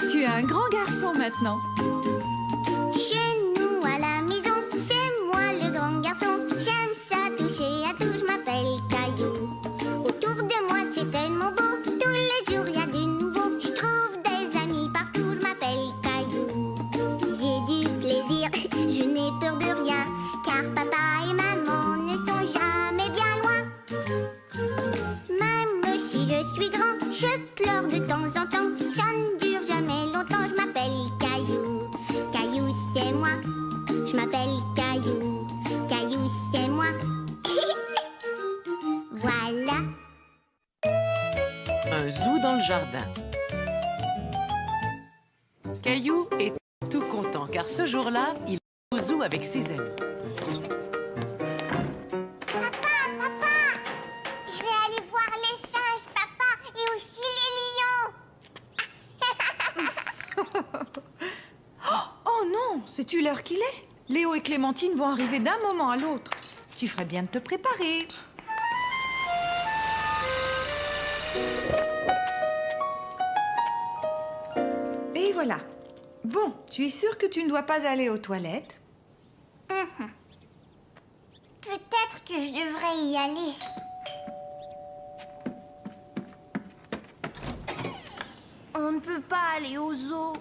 Tu es un grand garçon maintenant. Chez nous à la maison, c'est moi le grand garçon. J'aime ça toucher à tout, je m'appelle Caillou. Autour de moi c'est tellement beau, tous les jours y a du nouveau. Je trouve des amis partout, je m'appelle Caillou. J'ai du plaisir, je n'ai peur de rien, car papa et maman ne sont jamais bien loin. Même si je suis grand, je pleure de temps en temps. Ça ne dure jamais longtemps, je m'appelle Caillou. Caillou c'est moi, je m'appelle Caillou. Caillou c'est moi. Voilà. Un zoo dans le jardin. Caillou est tout content car ce jour-là, il est au zoo avec ses amis. Papa, je vais aller voir les singes, papa, et aussi les lions. Oh non, sais-tu l'heure qu'il est? Léo et Clémentine vont arriver d'un moment à l'autre. Tu ferais bien de te préparer. Et voilà. Bon, tu es sûre que tu ne dois pas aller aux toilettes? Peut-être que je devrais y aller. On ne peut pas aller au zoo.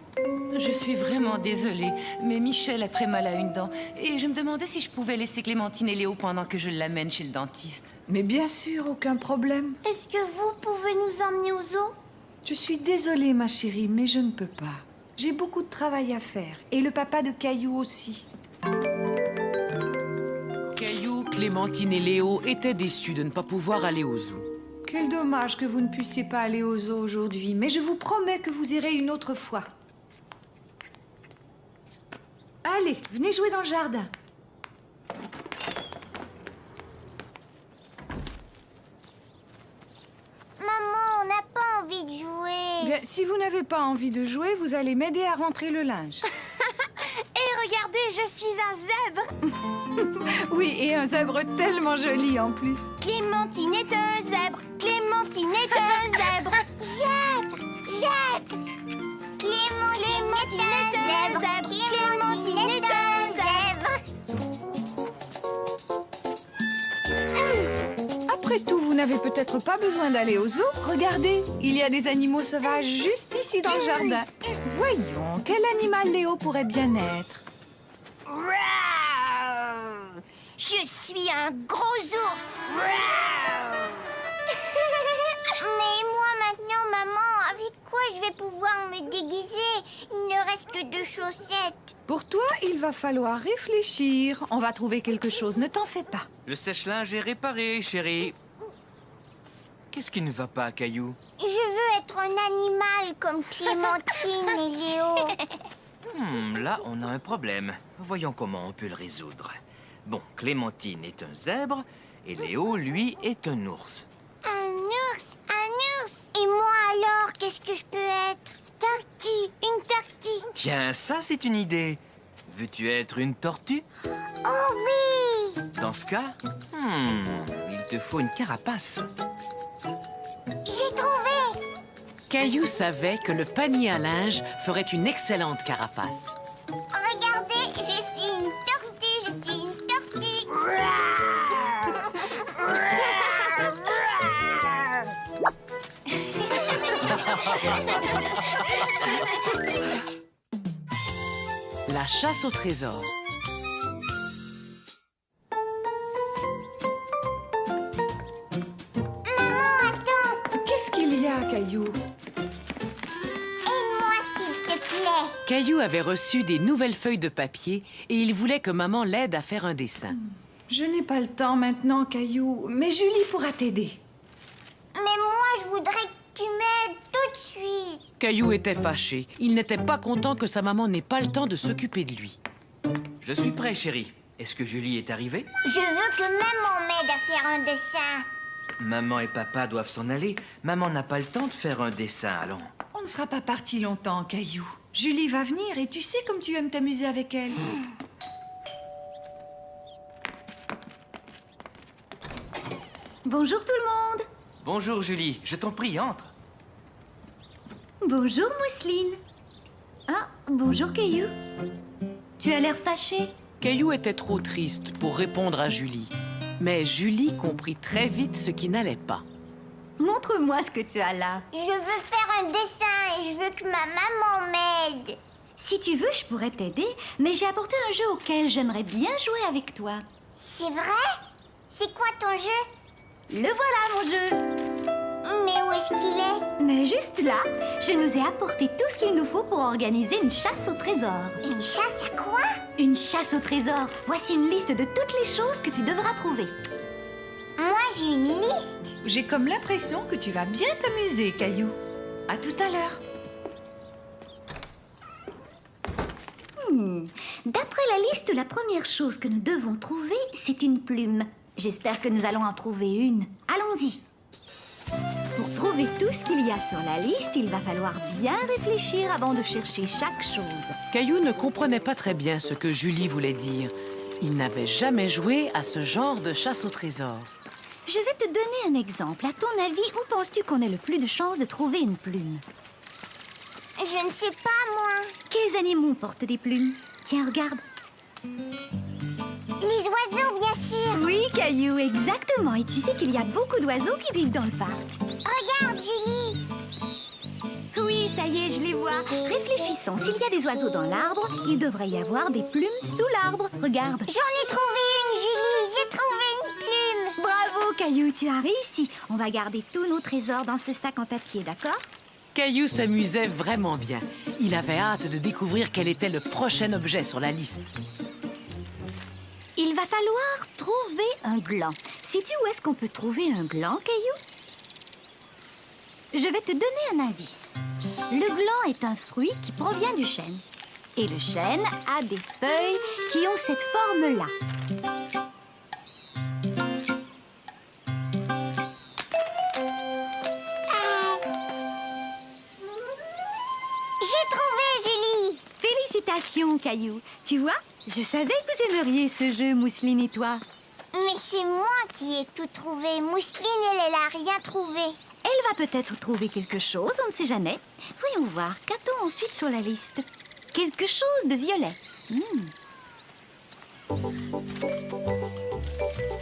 Je suis vraiment désolée, mais Michel a très mal à une dent. Et je me demandais si je pouvais laisser Clémentine et Léo pendant que je l'amène chez le dentiste. Mais bien sûr, aucun problème. Est-ce que vous pouvez nous emmener au zoo? Je suis désolée, ma chérie, mais je ne peux pas. J'ai beaucoup de travail à faire. Et le papa de Caillou aussi. Caillou, Clémentine et Léo étaient déçus de ne pas pouvoir aller au zoo. Quel dommage que vous ne puissiez pas aller au zoo aujourd'hui, mais je vous promets que vous irez une autre fois. Allez, venez jouer dans le jardin. Maman, on n'a pas envie de jouer. Bien, si vous n'avez pas envie de jouer, vous allez m'aider à rentrer le linge. Et regardez, je suis un zèbre. Oui, et un zèbre tellement joli en plus. Clémentine est un zèbre. Clémentine est un zèbre. Zèbre, zèbre. Clémentine est un zèbre. Clémentine est un zèbre. Après tout, vous n'avez peut-être pas besoin d'aller au zoo. Regardez, il y a des animaux sauvages juste ici dans le jardin. Voyons, quel animal Léo pourrait bien être? Je suis un gros ours. Mais moi maintenant, maman, avec quoi je vais pouvoir me déguiser? Il ne reste que 2 chaussettes. Pour toi, il va falloir réfléchir. On va trouver quelque chose, ne t'en fais pas. Le sèche-linge est réparé, chérie. Qu'est-ce qui ne va pas, Caillou? Je veux être un animal comme Clémentine et Léo. Là, on a un problème. Voyons comment on peut le résoudre. Bon, Clémentine est un zèbre et Léo, lui, est un ours. Un ours, un ours. Et moi alors, qu'est-ce que je peux être? Tortue, une tortue. Tiens, ça, c'est une idée. Veux-tu être une tortue? Oh oui! Dans ce cas, il te faut une carapace. J'ai trouvé! Caillou savait que le panier à linge ferait une excellente carapace. Regardez, je suis une tortue, je suis une tortue. La chasse au trésor. Maman, attends! Qu'est-ce qu'il y a, Caillou? Aide-moi, s'il te plaît. Caillou avait reçu des nouvelles feuilles de papier et il voulait que maman l'aide à faire un dessin. Je n'ai pas le temps maintenant, Caillou, mais Julie pourra t'aider. Mais moi, je voudrais que tu m'aides tout de suite. Caillou était fâché. Il n'était pas content que sa maman n'ait pas le temps de s'occuper de lui. Je suis prêt, chérie. Est-ce que Julie est arrivée? Je veux que maman m'aide à faire un dessin. Maman et papa doivent s'en aller. Maman n'a pas le temps de faire un dessin, allons. On ne sera pas parti longtemps, Caillou. Julie va venir et tu sais comme tu aimes t'amuser avec elle. Bonjour tout le monde. Bonjour, Julie. Je t'en prie, entre. Bonjour Mousseline. Ah, bonjour Caillou. Tu as l'air fâché. Caillou était trop triste pour répondre à Julie. Mais Julie comprit très vite ce qui n'allait pas. Montre-moi ce que tu as là. Je veux faire un dessin et je veux que ma maman m'aide. Si tu veux, je pourrais t'aider, mais j'ai apporté un jeu auquel j'aimerais bien jouer avec toi. C'est vrai? C'est quoi ton jeu? Le voilà, mon jeu. Mais où est-ce qu'il est? Mais juste là, je nous ai apporté tout ce qu'il nous faut pour organiser une chasse au trésor. Une chasse à quoi? Une chasse au trésor. Voici une liste de toutes les choses que tu devras trouver. Moi, j'ai une liste. J'ai comme l'impression que tu vas bien t'amuser, Caillou. À tout à l'heure. D'après la liste, la première chose que nous devons trouver, c'est une plume. J'espère que nous allons en trouver une. Allons-y. Pour trouver tout ce qu'il y a sur la liste, il va falloir bien réfléchir avant de chercher chaque chose. Caillou ne comprenait pas très bien ce que Julie voulait dire. Il n'avait jamais joué à ce genre de chasse au trésor. Je vais te donner un exemple. À ton avis, où penses-tu qu'on ait le plus de chances de trouver une plume? Je ne sais pas, moi. Quels animaux portent des plumes? Tiens, regarde. Les oiseaux, bien sûr. Oui, Caillou, exactement. Et tu sais qu'il y a beaucoup d'oiseaux qui vivent dans le parc. Regarde, Julie. Oui, ça y est, je les vois. Réfléchissons. S'il y a des oiseaux dans l'arbre, il devrait y avoir des plumes sous l'arbre. Regarde. J'en ai trouvé une, Julie. J'ai trouvé une plume. Bravo, Caillou, tu as réussi. On va garder tous nos trésors dans ce sac en papier, d'accord? Caillou s'amusait vraiment bien. Il avait hâte de découvrir quel était le prochain objet sur la liste. Il va falloir trouver un gland. Sais-tu où est-ce qu'on peut trouver un gland, Caillou? Je vais te donner un indice. Le gland est un fruit qui provient du chêne. Et le chêne a des feuilles qui ont cette forme-là. J'ai trouvé, Julie. Félicitations, Caillou. Tu vois, je savais que vous aimeriez ce jeu, Mousseline et toi. Mais c'est moi qui ai tout trouvé. Mousseline, elle a rien trouvé. Elle va peut-être trouver quelque chose, on ne sait jamais. Voyons voir, qu'a-t-on ensuite sur la liste? Quelque chose de violet.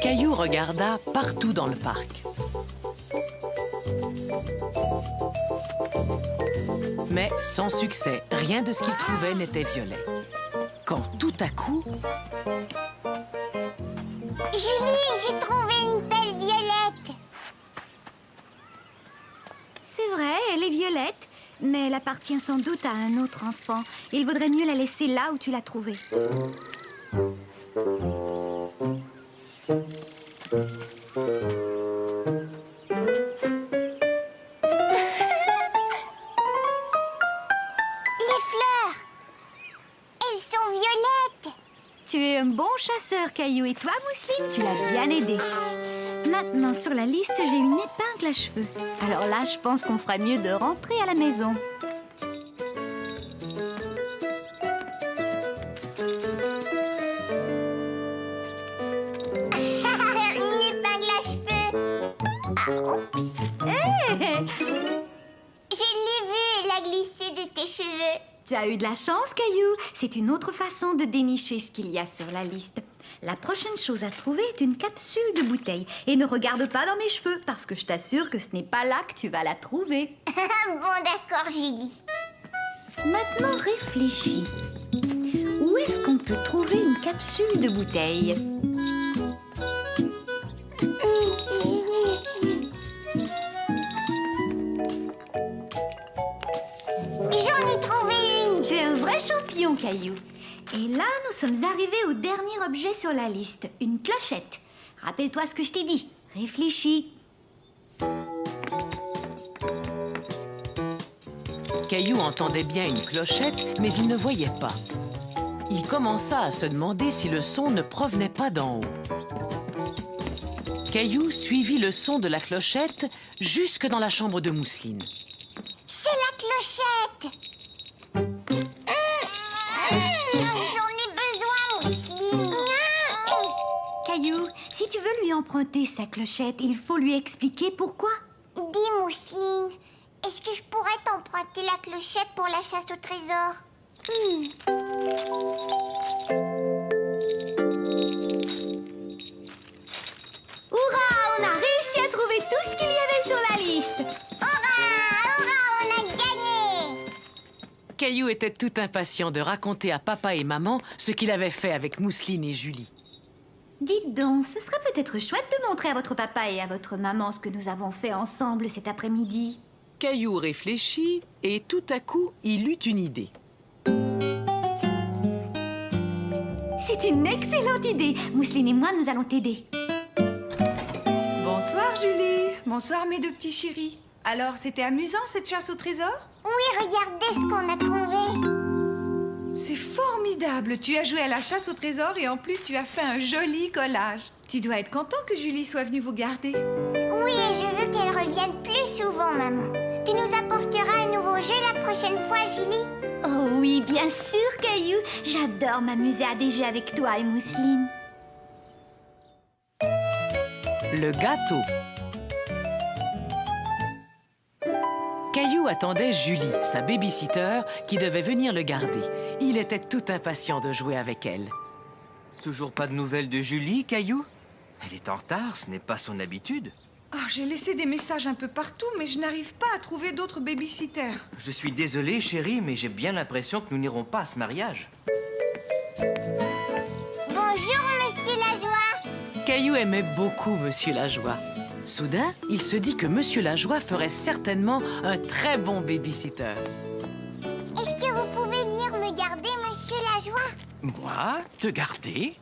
Caillou regarda partout dans le parc. Mais sans succès, rien de ce qu'il trouvait n'était violet. Quand tout à coup, Julie, j'ai trouvé une pelle violette. C'est vrai, elle est violette, mais elle appartient sans doute à un autre enfant. Il vaudrait mieux la laisser là où tu l'as trouvée. Les fleurs, elles sont violettes. Tu es un bon chasseur, Caillou, et toi, Mousseline, tu l'as bien aidé. Maintenant, sur la liste, j'ai une épingle à cheveux. Alors là, je pense qu'on fera mieux de rentrer à la maison. Une épingle à cheveux. Ah, oups. Je l'ai vue, elle a glissé de tes cheveux. Tu as eu de la chance, Caillou. C'est une autre façon de dénicher ce qu'il y a sur la liste. La prochaine chose à trouver est une capsule de bouteille. Et ne regarde pas dans mes cheveux, parce que je t'assure que ce n'est pas là que tu vas la trouver. Bon, d'accord, Julie. Maintenant, réfléchis. Où est-ce qu'on peut trouver une capsule de bouteille? J'en ai trouvé une. Tu es un vrai champion, Caillou. Et là, nous sommes arrivés au dernier objet sur la liste, une clochette. Rappelle-toi ce que je t'ai dit. Réfléchis. Caillou entendait bien une clochette, mais il ne voyait pas. Il commença à se demander si le son ne provenait pas d'en haut. Caillou suivit le son de la clochette jusque dans la chambre de Mousseline. C'est la clochette. J'en ai besoin, Mousseline. Caillou, si tu veux lui emprunter sa clochette, il faut lui expliquer pourquoi. Dis, Mousseline, est-ce que je pourrais t'emprunter la clochette pour la chasse au trésor? Hurrah, on a réussi à trouver tout ce qu'il y avait sur la liste. Hurrah! Hurrah! On a gagné! Caillou était tout impatient de raconter à papa et maman ce qu'il avait fait avec Mousseline et Julie. Dites donc, ce serait peut-être chouette de montrer à votre papa et à votre maman ce que nous avons fait ensemble cet après-midi. Caillou réfléchit et tout à coup, il eut une idée. C'est une excellente idée. Mousseline et moi, nous allons t'aider. Bonsoir, Julie. Bonsoir, mes deux petits chéris. Alors, c'était amusant, cette chasse au trésor? Oui, regardez ce qu'on a trouvé. C'est formidable. Tu as joué à la chasse au trésor et en plus, tu as fait un joli collage. Tu dois être content que Julie soit venue vous garder. Oui, et je veux qu'elle revienne plus souvent, maman. Tu nous apporteras un nouveau jeu la prochaine fois, Julie? Oh oui, bien sûr, Caillou. J'adore m'amuser à des jeux avec toi et Mousseline. Le gâteau. Caillou attendait Julie, sa baby-sitter, qui devait venir le garder. Il était tout impatient de jouer avec elle. Toujours pas de nouvelles de Julie, Caillou? Elle est en retard, ce n'est pas son habitude. Oh, j'ai laissé des messages un peu partout, mais je n'arrive pas à trouver d'autres babysitters. Je suis désolé, chérie, mais j'ai bien l'impression que nous n'irons pas à ce mariage. Bonjour, Monsieur Lajoie. Caillou aimait beaucoup Monsieur Lajoie. Soudain, il se dit que Monsieur Lajoie ferait certainement un très bon baby-sitter. Est-ce que vous pouvez venir me garder, Monsieur Lajoie? Moi? Te garder?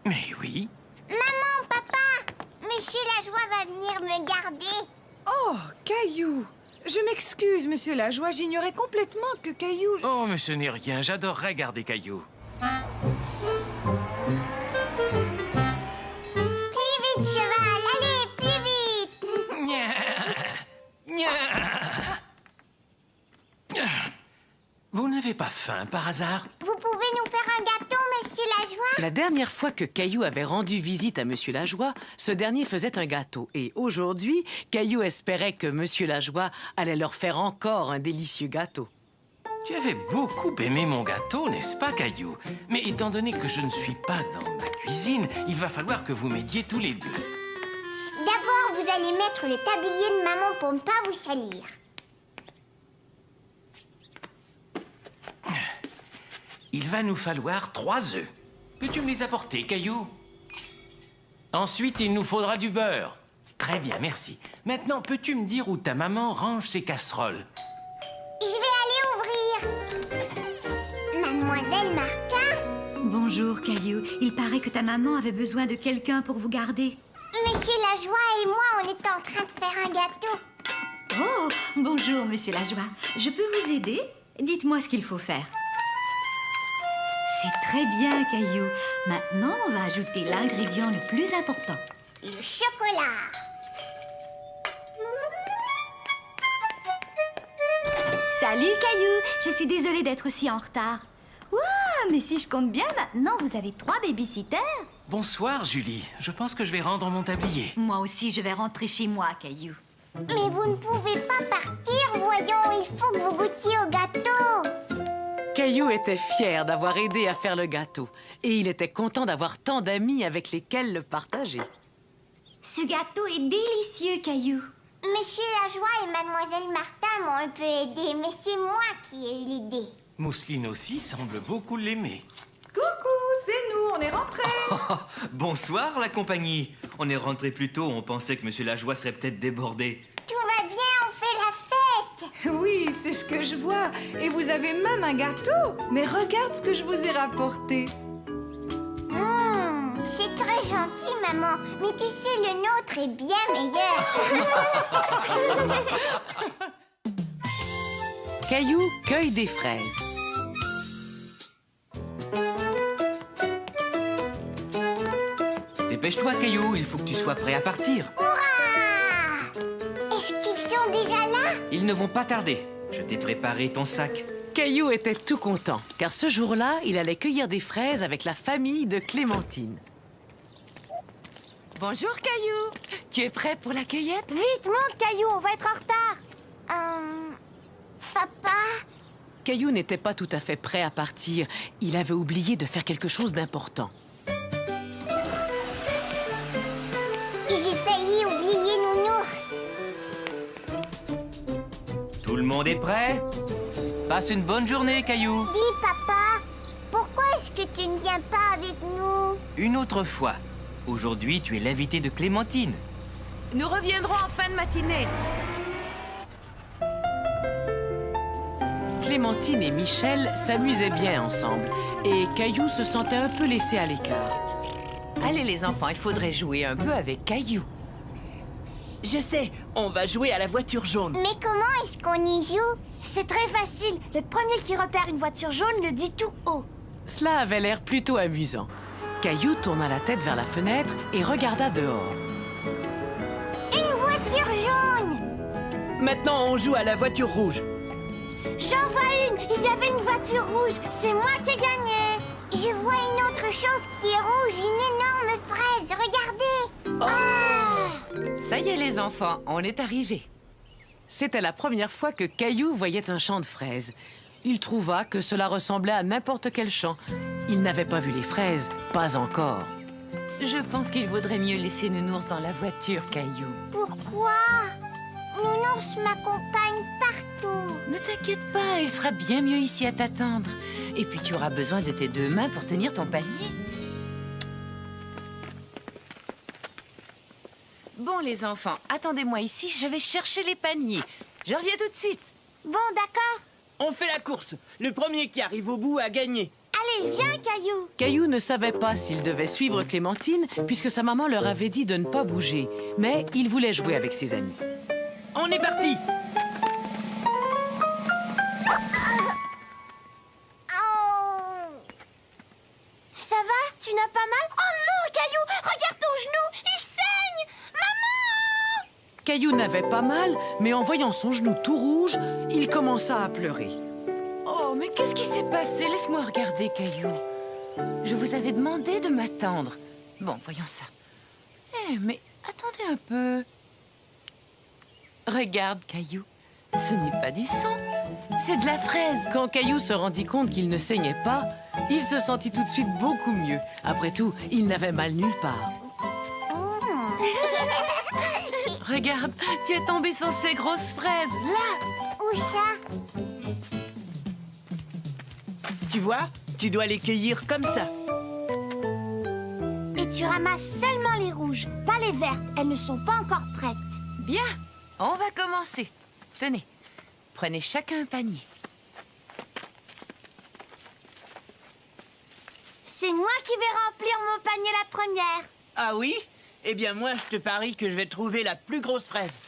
Mais oui. Maman, papa, Monsieur Lajoie va venir me garder. Oh, Caillou. Je m'excuse, monsieur Lajoie, j'ignorais complètement que Caillou... Oh, mais ce n'est rien. J'adorerais garder Caillou. Plus vite, cheval, allez, plus vite. Vous n'avez pas faim, par hasard? Vous pouvez nous faire un gâteau, Monsieur Lajoie? La dernière fois que Caillou avait rendu visite à Monsieur Lajoie, ce dernier faisait un gâteau. Et aujourd'hui, Caillou espérait que Monsieur Lajoie allait leur faire encore un délicieux gâteau. Tu avais beaucoup aimé mon gâteau, n'est-ce pas, Caillou? Mais étant donné que je ne suis pas dans ma cuisine, il va falloir que vous m'aidiez tous les deux. D'abord, vous allez mettre le tablier de maman pour ne pas vous salir. Il va nous falloir 3 œufs. Peux-tu me les apporter, Caillou? Ensuite, il nous faudra du beurre. Très bien, merci. Maintenant, peux-tu me dire où ta maman range ses casseroles? Je vais aller ouvrir. Mademoiselle Martin? Bonjour, Caillou. Il paraît que ta maman avait besoin de quelqu'un pour vous garder. Monsieur Lajoie et moi, on est en train de faire un gâteau. Oh, bonjour, monsieur Lajoie. Je peux vous aider? Dites-moi ce qu'il faut faire. C'est très bien, Caillou. Maintenant, on va ajouter l'ingrédient le plus important. Le chocolat. Salut, Caillou. Je suis désolée d'être si en retard. Ouah, mais si je compte bien, maintenant, vous avez 3 babysitters. Bonsoir, Julie. Je pense que je vais rendre mon tablier. Moi aussi, je vais rentrer chez moi, Caillou. Mais vous ne pouvez pas partir, voyons. Il faut que vous goûtiez au gâteau. Caillou était fier d'avoir aidé à faire le gâteau. Et il était content d'avoir tant d'amis avec lesquels le partager. Ce gâteau est délicieux, Caillou. Monsieur Lajoie et Mademoiselle Martin m'ont un peu aidé, mais c'est moi qui ai eu l'idée. Mousseline aussi semble beaucoup l'aimer. Coucou, c'est nous, on est rentrés. Bonsoir, la compagnie. On est rentré plus tôt, on pensait que monsieur Lajoie serait peut-être débordé. Tout va bien, on fait la fête. Oui, c'est ce que je vois. Et vous avez même un gâteau. Mais regarde ce que je vous ai rapporté. C'est très gentil, maman. Mais tu sais, le nôtre est bien meilleur. Caillou cueille des fraises. Dépêche-toi, Caillou, il faut que tu sois prêt à partir. Hurrah! Est-ce qu'ils sont déjà là? Ils ne vont pas tarder. Je t'ai préparé ton sac. Caillou était tout content, car ce jour-là, il allait cueillir des fraises avec la famille de Clémentine. Bonjour, Caillou. Tu es prêt pour la cueillette? Vite, monte, Caillou, on va être en retard. Papa, Caillou n'était pas tout à fait prêt à partir. Il avait oublié de faire quelque chose d'important. J'ai failli oublier Nounours. Tout le monde est prêt? Passe une bonne journée, Caillou. Dis, papa, pourquoi est-ce que tu ne viens pas avec nous? Une autre fois. Aujourd'hui, tu es l'invité de Clémentine. Nous reviendrons en fin de matinée. Clémentine et Michel s'amusaient bien ensemble et Caillou se sentait un peu laissé à l'écart. Allez les enfants, il faudrait jouer un peu avec Caillou. Je sais, on va jouer à la voiture jaune. Mais comment est-ce qu'on y joue? C'est très facile. Le premier qui repère une voiture jaune le dit tout haut. Cela avait l'air plutôt amusant. Caillou tourna la tête vers la fenêtre et regarda dehors. Une voiture jaune! Maintenant, on joue à la voiture rouge. J'en vois une. Il y avait une voiture rouge. C'est moi qui ai gagné. Je vois une autre chose qui est rouge, une énorme fraise. Regardez! Ah! Ça y est les enfants, on est arrivés. C'était la première fois que Caillou voyait un champ de fraises. Il trouva que cela ressemblait à n'importe quel champ. Il n'avait pas vu les fraises, pas encore. Je pense qu'il vaudrait mieux laisser Nounours dans la voiture, Caillou. Pourquoi? Nounours m'accompagne partout. Ne t'inquiète pas, il sera bien mieux ici à t'attendre. Et puis tu auras besoin de tes deux mains pour tenir ton panier. Bon les enfants, attendez-moi ici, je vais chercher les paniers. Je reviens tout de suite. Bon, d'accord. On fait la course. Le premier qui arrive au bout a gagné. Allez, viens, Caillou. Caillou ne savait pas s'il devait suivre Clémentine puisque sa maman leur avait dit de ne pas bouger. Mais il voulait jouer avec ses amis. On est parti. Oh! Ça va? Tu n'as pas mal? Oh non, Caillou! Regarde ton genou! Il saigne! Maman! Caillou n'avait pas mal, mais en voyant son genou tout rouge, il commença à pleurer. Oh, mais qu'est-ce qui s'est passé? Laisse-moi regarder, Caillou. Je vous avais demandé de m'attendre. Bon, voyons ça. Eh, mais attendez un peu. Regarde, Caillou. Ce n'est pas du sang, c'est de la fraise. Quand Caillou se rendit compte qu'il ne saignait pas, il se sentit tout de suite beaucoup mieux. Après tout, il n'avait mal nulle part. Regarde, tu es tombé sur ces grosses fraises, là. Où ça? Tu vois, tu dois les cueillir comme ça. Et tu ramasses seulement les rouges, pas les vertes. Elles ne sont pas encore prêtes. Bien, on va commencer. Tenez, prenez chacun un panier. C'est moi qui vais remplir mon panier la première. Ah oui? Eh bien, moi, je te parie que je vais trouver la plus grosse fraise.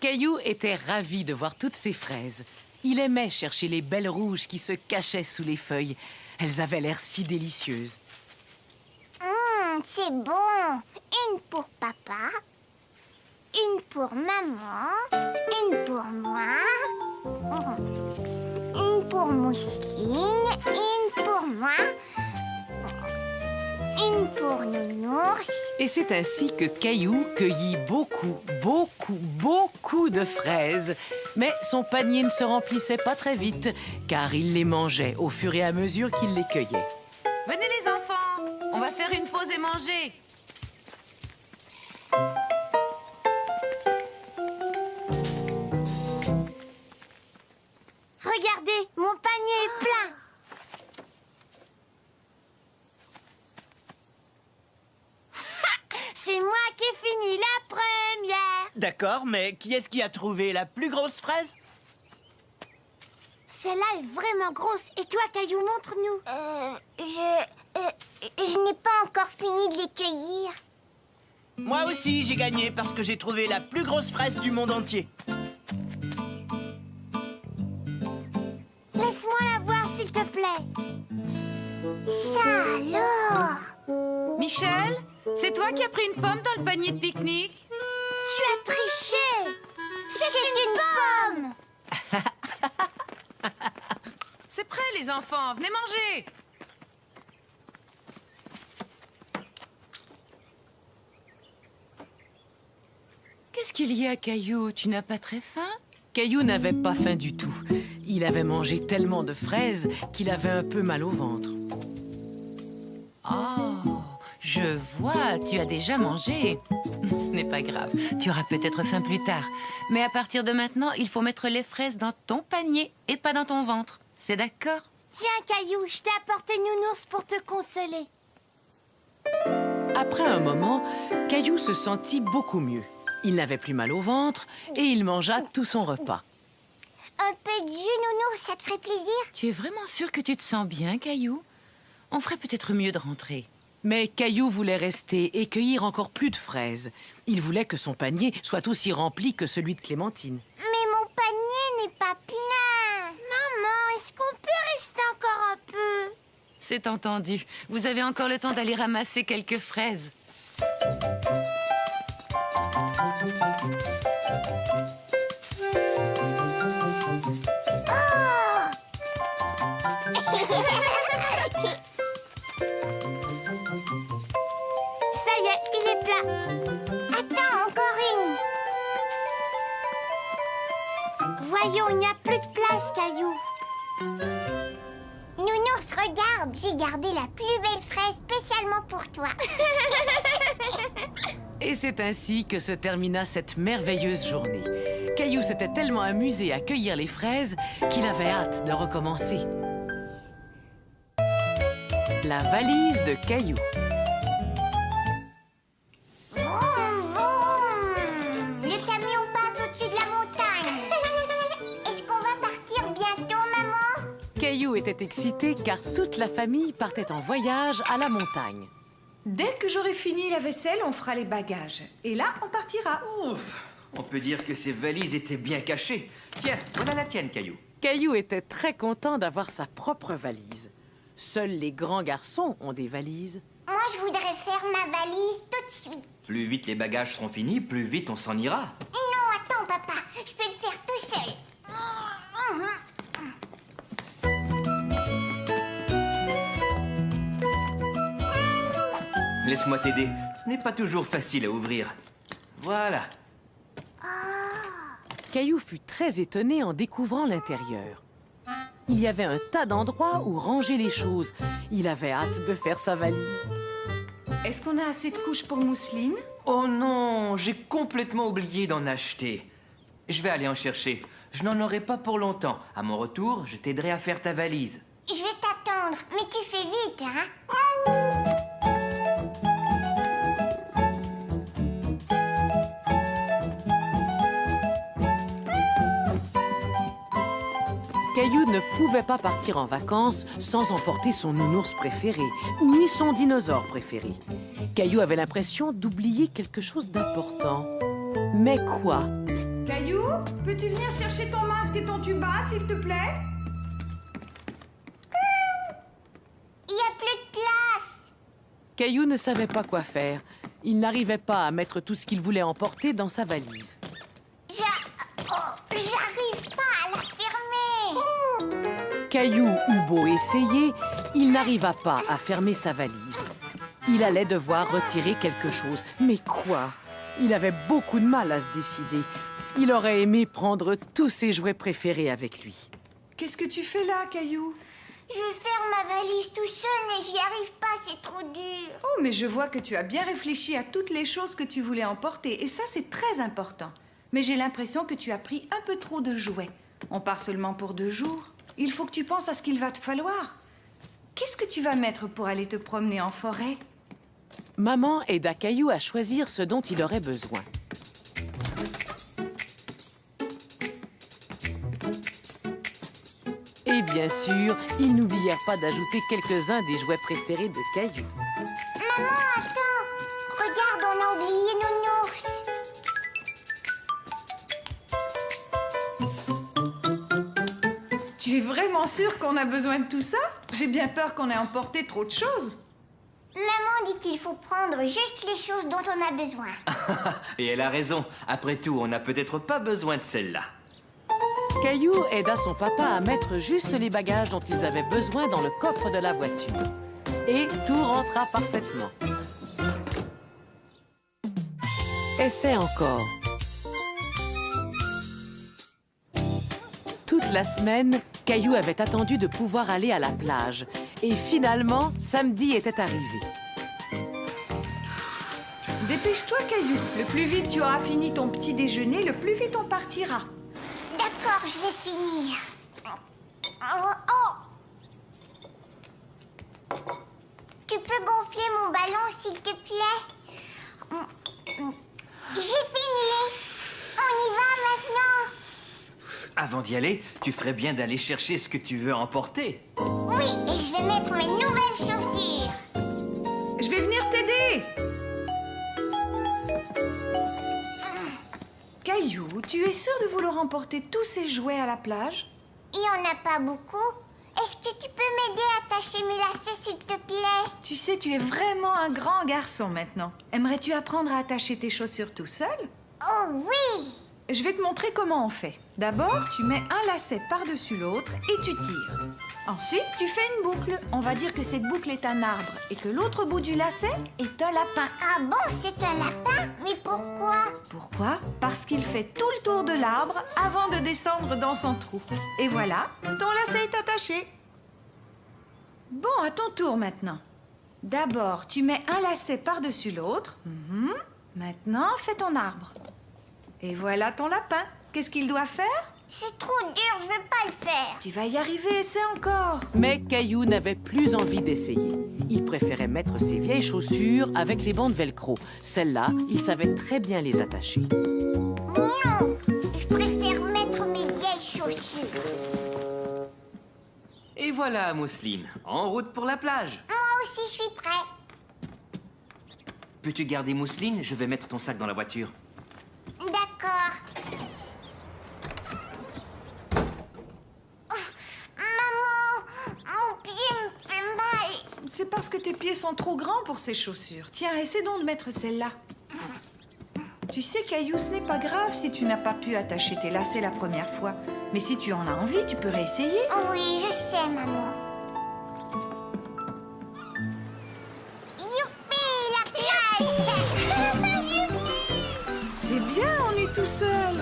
Caillou était ravi de voir toutes ces fraises. Il aimait chercher les belles rouges qui se cachaient sous les feuilles. Elles avaient l'air si délicieuses. C'est bon. Une pour papa, une pour maman, une pour moi, une pour Mousseline, une pour moi, une pour Nounours. Et c'est ainsi que Caillou cueillit beaucoup de fraises. Mais son panier ne se remplissait pas très vite, car il les mangeait au fur et à mesure qu'il les cueillait. Venez les enfants, on va faire une pause et manger. Regardez, mon panier est plein. C'est moi qui ai fini la première. D'accord, mais qui est-ce qui a trouvé la plus grosse fraise? Celle-là est vraiment grosse. Et toi, Caillou, montre-nous. Je n'ai pas encore fini de les cueillir. Moi aussi, j'ai gagné parce que j'ai trouvé la plus grosse fraise du monde entier. Laisse-moi la voir, s'il te plaît. Ça alors? Michel, c'est toi qui as pris une pomme dans le panier de pique-nique? Tu as triché. C'est une pomme. C'est prêt les enfants, venez manger. Qu'est-ce qu'il y a, Caillou? Tu n'as pas très faim? Caillou n'avait pas faim du tout. Il Il avait mangé tellement de fraises qu'il avait un peu mal au ventre. Oh, je vois, tu as déjà mangé. Ce n'est pas grave, tu auras peut-être faim plus tard. Mais à partir de maintenant, il faut mettre les fraises dans ton panier et pas dans ton ventre. C'est d'accord? Tiens, Caillou, je t'ai apporté Nounours pour te consoler. Après un moment, Caillou se sentit beaucoup mieux. Il n'avait plus mal au ventre et il mangea tout son repas. Un peu de jus, Nounours, ça te ferait plaisir? Tu es vraiment sûr que tu te sens bien, Caillou? On ferait peut-être mieux de rentrer. Mais Caillou voulait rester et cueillir encore plus de fraises. Il voulait que son panier soit aussi rempli que celui de Clémentine. Mais mon panier n'est pas plein. Maman, est-ce qu'on peut rester encore un peu? C'est entendu. Vous avez encore le temps d'aller ramasser quelques fraises. Ça y est, il est plat. Attends, encore une. Voyons, il n'y a plus de place, Caillou. Nounours, regarde, j'ai gardé la plus belle fraise spécialement pour toi. Et c'est ainsi que se termina cette merveilleuse journée. Caillou s'était tellement amusé à cueillir les fraises qu'il avait hâte de recommencer. La valise de Caillou. Vroom, vroom. Le camion passe au-dessus de la montagne. Est-ce qu'on va partir bientôt, maman? Caillou était excité car toute la famille partait en voyage à la montagne. Dès que j'aurai fini la vaisselle, on fera les bagages. Et là, on partira. Ouf! On peut dire que ces valises étaient bien cachées. Tiens, voilà la tienne, Caillou. Caillou était très content d'avoir sa propre valise. Seuls les grands garçons ont des valises. Moi, je voudrais faire ma valise tout de suite. Plus vite les bagages seront finis, plus vite on s'en ira. Non, attends, papa. Je peux le faire tout seul. Laisse-moi t'aider. Ce n'est pas toujours facile à ouvrir. Voilà. Caillou fut très étonné en découvrant l'intérieur. Il y avait un tas d'endroits où ranger les choses. Il avait hâte de faire sa valise. Est-ce qu'on a assez de couches pour mousseline? Oh non, j'ai complètement oublié d'en acheter. Je vais aller en chercher. Je n'en aurai pas pour longtemps. À mon retour, je t'aiderai à faire ta valise. Je vais t'attendre, mais tu fais vite, hein? Caillou ne pouvait pas partir en vacances sans emporter son nounours préféré, ni son dinosaure préféré. Caillou avait l'impression d'oublier quelque chose d'important. Mais quoi? Caillou, peux-tu venir chercher ton masque et ton tuba, s'il te plaît? Il n'y a plus de place. Caillou ne savait pas quoi faire. Il n'arrivait pas à mettre tout ce qu'il voulait emporter dans sa valise. J'arrive pas à la fermer. Caillou eut beau essayer, il n'arriva pas à fermer sa valise. Il allait devoir retirer quelque chose. Mais quoi? Il avait beaucoup de mal à se décider. Il aurait aimé prendre tous ses jouets préférés avec lui. Qu'est-ce que tu fais là, Caillou? Je veux faire ma valise tout seul, mais j'y arrive pas, c'est trop dur. Oh, mais je vois que tu as bien réfléchi à toutes les choses que tu voulais emporter. Et ça, c'est très important. Mais j'ai l'impression que tu as pris un peu trop de jouets. On part seulement pour 2 jours. Il faut que tu penses à ce qu'il va te falloir. Qu'est-ce que tu vas mettre pour aller te promener en forêt? Maman aida Caillou à choisir ce dont il aurait besoin. Et bien sûr, ils n'oublièrent pas d'ajouter quelques-uns des jouets préférés de Caillou. Maman, attends. Regarde, on a oublié Nounours. Tu es vraiment sûre qu'on a besoin de tout ça? J'ai bien peur qu'on ait emporté trop de choses. Maman dit qu'il faut prendre juste les choses dont on a besoin. Et elle a raison. Après tout, on n'a peut-être pas besoin de celle-là. Caillou aida son papa à mettre juste les bagages dont ils avaient besoin dans le coffre de la voiture. Et tout rentra parfaitement. Essaie encore. Toute la semaine, Caillou avait attendu de pouvoir aller à la plage. Et finalement, samedi était arrivé. Dépêche-toi, Caillou. Le plus vite tu auras fini ton petit déjeuner, le plus vite on partira. D'accord, je vais finir. Oh. Tu peux gonfler mon ballon, s'il te plaît? J'ai fini. On y va maintenant? Avant d'y aller, tu ferais bien d'aller chercher ce que tu veux emporter. Oui, et je vais mettre mes nouvelles chaussures. Je vais venir t'aider. Caillou, tu es sûr de vouloir emporter tous ces jouets à la plage? Il n'y en a pas beaucoup. Est-ce que tu peux m'aider à attacher mes lacets, s'il te plaît? Tu sais, tu es vraiment un grand garçon maintenant. Aimerais-tu apprendre à attacher tes chaussures tout seul? Oh oui! Je vais te montrer comment on fait. D'abord, tu mets un lacet par-dessus l'autre et tu tires. Ensuite, tu fais une boucle. On va dire que cette boucle est un arbre et que l'autre bout du lacet est un lapin. Ah bon, c'est un lapin? Mais pourquoi? Pourquoi? Parce qu'il fait tout le tour de l'arbre avant de descendre dans son trou. Et voilà, ton lacet est attaché. Bon, à ton tour maintenant. D'abord, tu mets un lacet par-dessus l'autre. Maintenant, fais ton arbre. Et voilà ton lapin. Qu'est-ce qu'il doit faire? C'est trop dur, je veux pas le faire. Tu vas y arriver, essaie encore. Mais Caillou n'avait plus envie d'essayer. Il préférait mettre ses vieilles chaussures avec les bandes velcro. Celles-là, il savait très bien les attacher. Non, je préfère mettre mes vieilles chaussures. Et voilà, Mousseline, en route pour la plage. Moi aussi, je suis prêt. Peux-tu garder Mousseline? Je vais mettre ton sac dans la voiture. D'accord. Maman, mon pied me fait mal. C'est parce que tes pieds sont trop grands pour ces chaussures. Tiens, essaie donc de mettre celle-là. Tu sais, Caillou, ce n'est pas grave si tu n'as pas pu attacher tes lacets la première fois. Mais si tu en as envie, tu peux réessayer. Oui, je sais, maman. Youpi, la plage. Youpi. C'est bien, on est tout seul.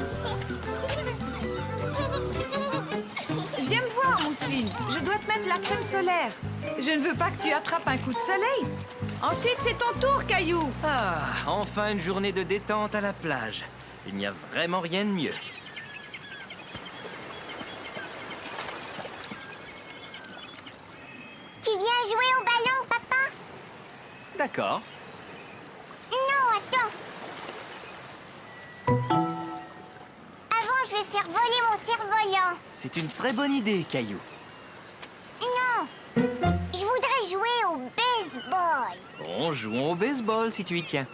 Viens me voir, Mousseline. Je dois te mettre la crème solaire. Je ne veux pas que tu attrapes un coup de soleil. Ensuite, c'est ton tour, Caillou. Ah, enfin une journée de détente à la plage. Il n'y a vraiment rien de mieux. Tu viens jouer au ballon, papa? D'accord. Non, attends. Avant, je vais faire voler mon cerf-volant. C'est une très bonne idée, Caillou. Non, je voudrais jouer au baseball. Bon, jouons au baseball si tu y tiens.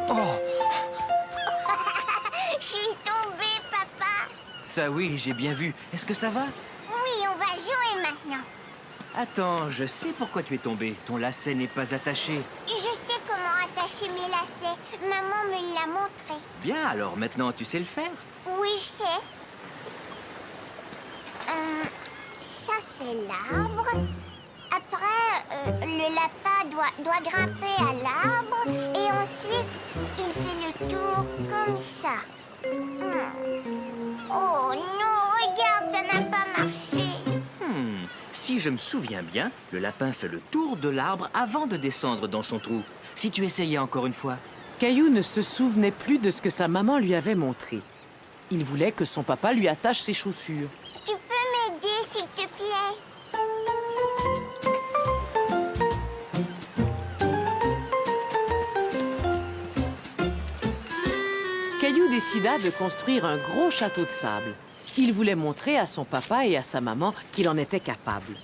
Oh, Je suis tombée, papa. ça oui, j'ai bien vu. Est-ce que ça va? Oui, on va jouer maintenant. Attends, je sais pourquoi tu es tombé. Ton lacet n'est pas attaché. Je sais comment attacher mes lacets. Maman me l'a montré. Bien, alors maintenant tu sais le faire. Oui, je sais. Ça, c'est l'arbre. Après, le lapin doit grimper à l'arbre. Et ensuite, il fait le tour comme ça. Oh non, regarde, ça n'a pas marché. Si je me souviens bien, le lapin fait le tour de l'arbre avant de descendre dans son trou. Si tu essayais encore une fois. Caillou ne se souvenait plus de ce que sa maman lui avait montré. Il voulait que son papa lui attache ses chaussures. Tu peux m'aider, s'il te plaît? Caillou décida de construire un gros château de sable. Il voulait montrer à son papa et à sa maman qu'il en était capable.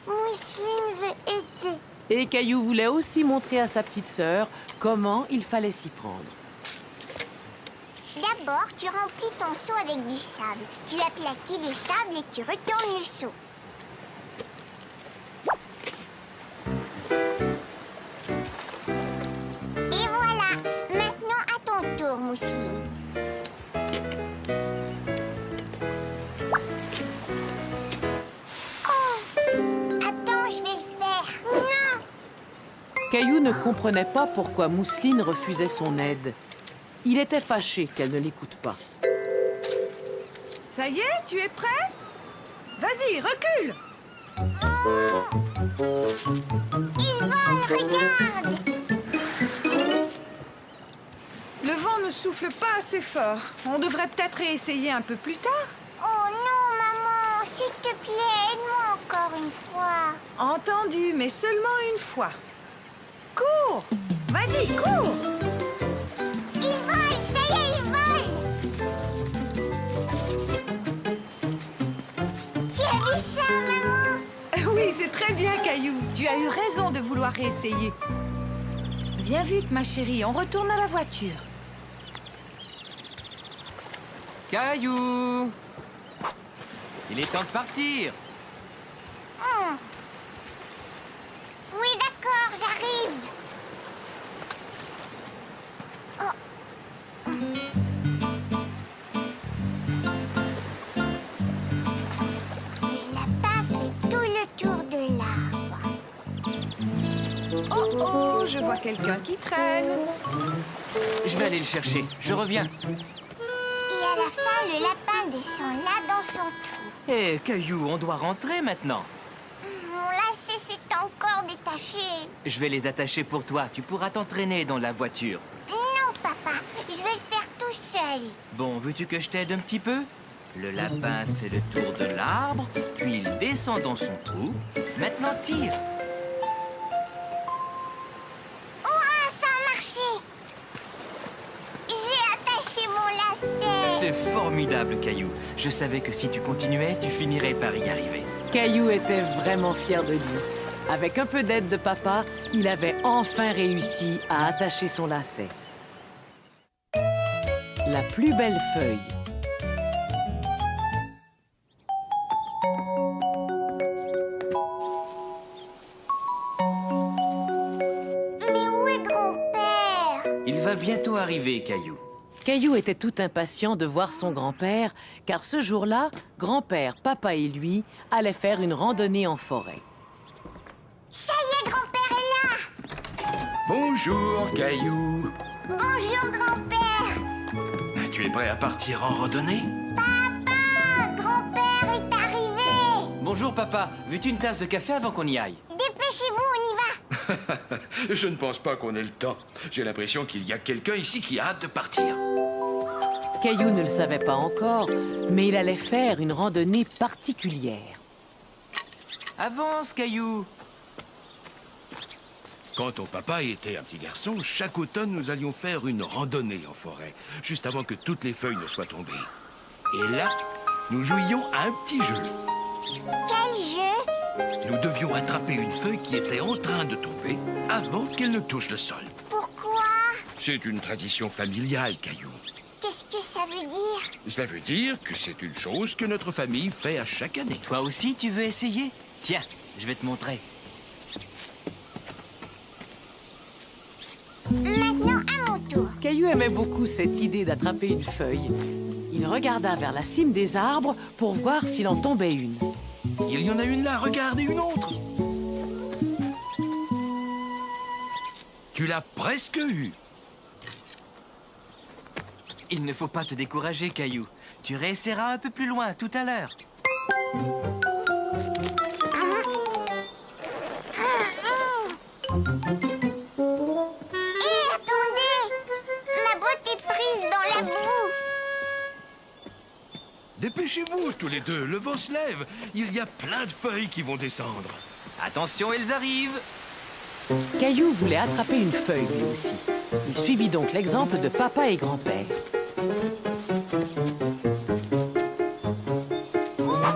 Mousseline veut aider. Et Caillou voulait aussi montrer à sa petite sœur comment il fallait s'y prendre. D'abord, tu remplis ton seau avec du sable. Tu aplatis le sable et tu retournes le seau. Et voilà. Maintenant, à ton tour, Mousseline. Oh! Attends, je vais le faire. Non! Caillou ne comprenait pas pourquoi Mousseline refusait son aide. Il était fâché qu'elle ne l'écoute pas. Ça y est, tu es prêt? Vas-y, recule! Il vole, regarde! Le vent ne souffle pas assez fort. On devrait peut-être réessayer un peu plus tard. Oh non, maman, s'il te plaît, aide-moi encore une fois. Entendu, mais seulement une fois. Cours! Vas-y, cours! Il vole, ça y est, il vole! Tu as vu ça, maman? Oui, c'est très bien, Caillou. Tu as eu raison de vouloir réessayer. Viens vite, ma chérie, on retourne à la voiture. Caillou! Il est temps de partir. Oui, d'accord, j'arrive. Le lapin fait tout le tour de l'arbre. Oh oh, je vois quelqu'un qui traîne. Je vais aller le chercher. Je reviens. Et à la fin, le lapin descend là dans son trou. Hé, Caillou, on doit rentrer maintenant. Mon lacet s'est encore détaché. Je vais les attacher pour toi. Tu pourras t'entraîner dans la voiture. Non, papa, je vais le faire tout seul. Bon, veux-tu que je t'aide un petit peu? Le lapin fait le tour de l'arbre, puis il descend dans son trou. Maintenant, tire. Hurrah, ça a marché. J'ai attaché mon lacet. C'est formidable, Caillou. Je savais que si tu continuais, tu finirais par y arriver. Caillou était vraiment fier de lui. Avec un peu d'aide de papa, il avait enfin réussi à attacher son lacet. La plus belle feuille. Mais où est grand-père? Il va bientôt arriver, Caillou. Caillou était tout impatient de voir son grand-père, car ce jour-là, grand-père, papa et lui allaient faire une randonnée en forêt. Ça y est, grand-père est là. Bonjour, Caillou. Bonjour, grand-père. Tu es prêt à partir en randonnée? Papa, grand-père est arrivé. Bonjour, papa. Veux-tu une tasse de café avant qu'on y aille? Dépêchez-vous, on y va. Je ne pense pas qu'on ait le temps. J'ai l'impression qu'il y a quelqu'un ici qui a hâte de partir. Caillou ne le savait pas encore, mais il allait faire une randonnée particulière. Avance, Caillou. Quand ton papa était un petit garçon, chaque automne, nous allions faire une randonnée en forêt, juste avant que toutes les feuilles ne soient tombées. Et là, nous jouions à un petit jeu. Quel jeu? Nous devions attraper une feuille qui était en train de tomber avant qu'elle ne touche le sol. Pourquoi? C'est une tradition familiale, Caillou. Qu'est-ce que ça veut dire? Ça veut dire que c'est une chose que notre famille fait à chaque année. Toi aussi, tu veux essayer? Tiens, je vais te montrer. Maintenant, à mon tour. Caillou aimait beaucoup cette idée d'attraper une feuille. Il regarda vers la cime des arbres pour voir s'il en tombait une. Il y en a une là, regarde, et une autre. Tu l'as presque eu. Il ne faut pas te décourager, Caillou. Tu réessayeras un peu plus loin tout à l'heure. Hé, attendez! Ma botte est prise dans la boue. Dépêchez-vous, tous les deux, le vent se lève. Il y a plein de feuilles qui vont descendre. Attention, elles arrivent. Caillou voulait attraper une feuille lui aussi. Il suivit donc l'exemple de papa et grand-père. Voilà,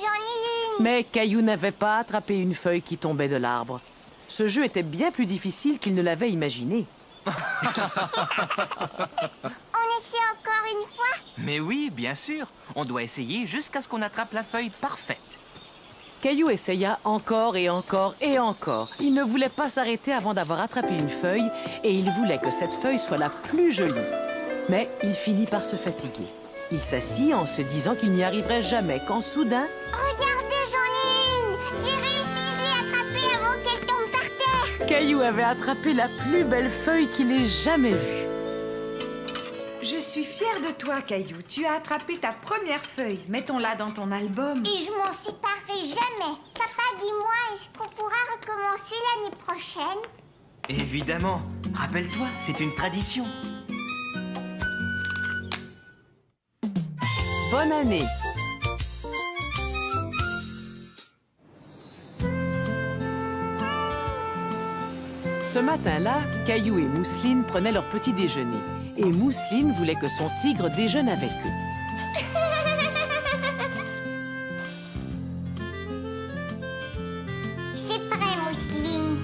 j'en ai une. Mais Caillou n'avait pas attrapé une feuille qui tombait de l'arbre. Ce jeu était bien plus difficile qu'il ne l'avait imaginé. On essaie encore une fois? Mais oui, bien sûr. On doit essayer jusqu'à ce qu'on attrape la feuille parfaite. Caillou essaya encore et encore et encore. Il ne voulait pas s'arrêter avant d'avoir attrapé une feuille et il voulait que cette feuille soit la plus jolie. Mais il finit par se fatiguer. Il s'assit en se disant qu'il n'y arriverait jamais quand soudain, Regardez, j'en ai une. J'ai réussi, j'ai attrapé avant qu'elle tombe par terre. Caillou avait attrapé la plus belle feuille qu'il ait jamais vue. Je suis fière de toi, Caillou. Tu as attrapé ta première feuille. Mettons-la dans ton album. Et je m'en séparerai jamais. Papa, dis-moi, est-ce qu'on pourra recommencer l'année prochaine? Évidemment. Rappelle-toi, c'est une tradition. Bonne année! Ce matin-là, Caillou et Mousseline prenaient leur petit déjeuner. Et Mousseline voulait que son tigre déjeune avec eux. C'est prêt, Mousseline.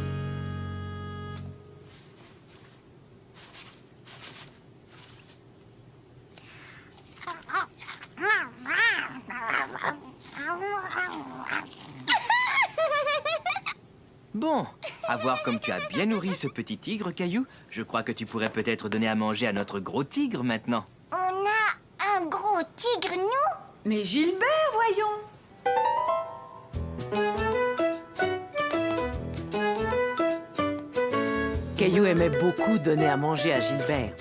Bon, à voir comme tu as bien nourri ce petit tigre, Caillou, je crois que tu pourrais peut-être donner à manger à notre gros tigre maintenant. On a un gros tigre, nous? Mais Gilbert, voyons. Caillou aimait beaucoup donner à manger à Gilbert.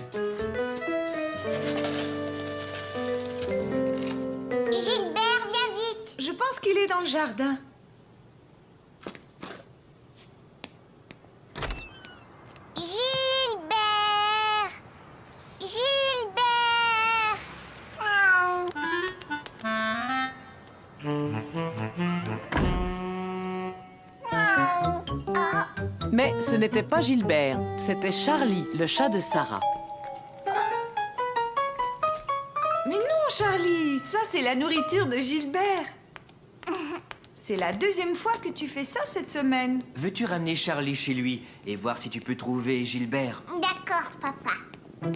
Gilbert, viens vite. Je pense qu'il est dans le jardin. Gilbert! Gilbert! Mais ce n'était pas Gilbert, c'était Charlie, le chat de Sarah. Mais non, Charlie, ça c'est la nourriture de Gilbert. C'est la deuxième fois que tu fais ça cette semaine. Veux-tu ramener Charlie chez lui et voir si tu peux trouver Gilbert? D'accord, papa. Rah,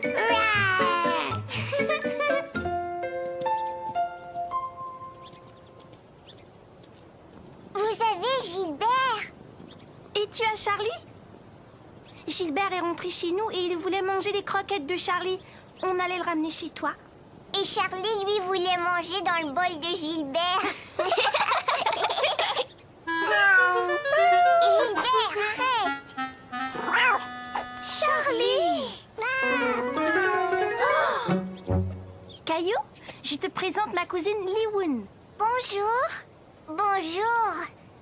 rah. Vous avez Gilbert? Et tu as Charlie? Gilbert est rentré chez nous et il voulait manger les croquettes de Charlie. On allait le ramener chez toi. Et Charlie, lui, voulait manger dans le bol de Gilbert. Gilbert, arrête! Charlie! Caillou, je te présente ma cousine Li-Woon. Bonjour. Bonjour.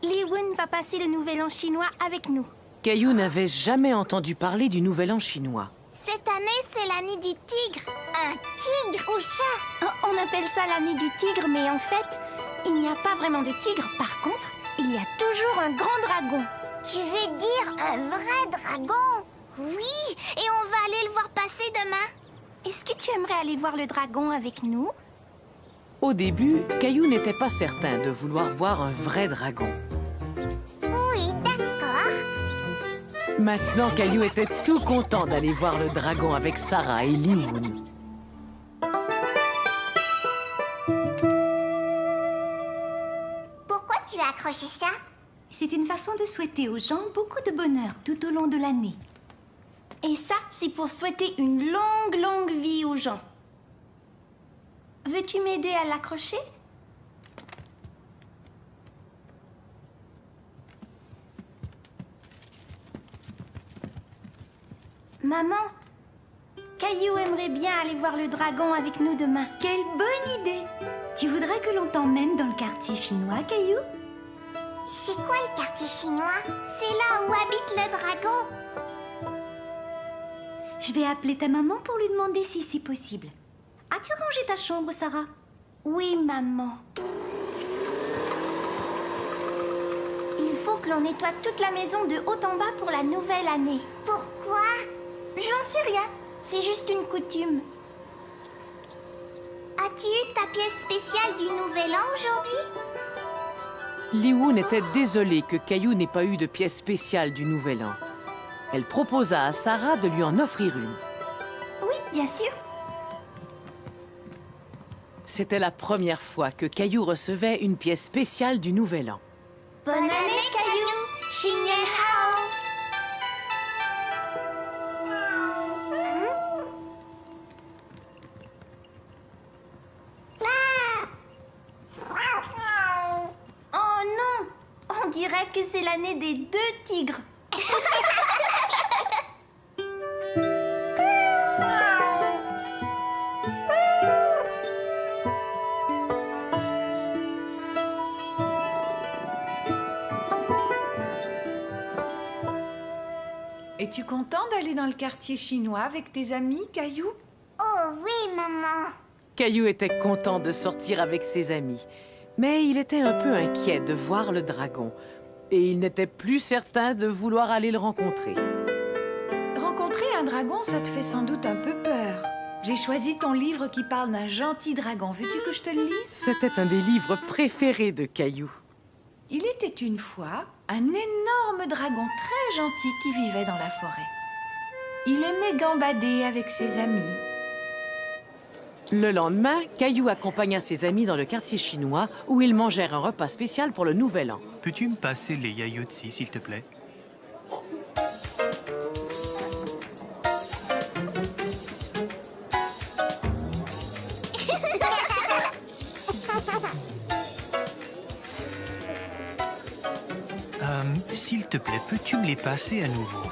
Li-Woon va passer le nouvel an chinois avec nous. Caillou n'avait jamais entendu parler du Nouvel An chinois. Cette année, c'est l'année du tigre. Un tigre? Où ça? Oh, on appelle ça l'année du tigre, mais en fait, il n'y a pas vraiment de tigre. Par contre, il y a toujours un grand dragon. Tu veux dire un vrai dragon? Oui, et on va aller le voir passer demain. Est-ce que tu aimerais aller voir le dragon avec nous? Au début, Caillou n'était pas certain de vouloir voir un vrai dragon. Oui, d'accord. Maintenant, Caillou était tout content d'aller voir le dragon avec Sarah et Li-Woon. Pourquoi tu as accroché ça? C'est une façon de souhaiter aux gens beaucoup de bonheur tout au long de l'année. Et ça, c'est pour souhaiter une longue, longue vie aux gens. Veux-tu m'aider à l'accrocher? Maman, Caillou aimerait bien aller voir le dragon avec nous demain. Quelle bonne idée! Tu voudrais que l'on t'emmène dans le quartier chinois, Caillou? C'est quoi le quartier chinois? C'est là où habite le dragon. Je vais appeler ta maman pour lui demander si c'est possible. As-tu rangé ta chambre, Sarah? Oui, maman. Il faut que l'on nettoie toute la maison de haut en bas pour la nouvelle année. Pourquoi? J'en sais rien. C'est juste une coutume. As-tu eu ta pièce spéciale du Nouvel An aujourd'hui? Li-Woon était désolée que Caillou n'ait pas eu de pièce spéciale du Nouvel An. Elle proposa à Sarah de lui en offrir une. Oui, bien sûr. C'était la première fois que Caillou recevait une pièce spéciale du Nouvel An. Bonne année, Caillou. Xin Nian Hao. Oh non! On dirait que c'est l'année des 2 tigres. Es-tu content d'aller dans le quartier chinois avec tes amis, Caillou? Oh oui, maman. Caillou était content de sortir avec ses amis, mais il était un peu inquiet de voir le dragon. Et il n'était plus certain de vouloir aller le rencontrer. Rencontrer un dragon, ça te fait sans doute un peu peur. J'ai choisi ton livre qui parle d'un gentil dragon. Veux-tu que je te le lise? C'était un des livres préférés de Caillou. Il était une fois un énorme dragon très gentil qui vivait dans la forêt. Il aimait gambader avec ses amis. Le lendemain, Caillou accompagna ses amis dans le quartier chinois où ils mangèrent un repas spécial pour le Nouvel An. Peux-tu me passer les yaourtsi, s'il te plaît? S'il te plaît, peux-tu me les passer à nouveau?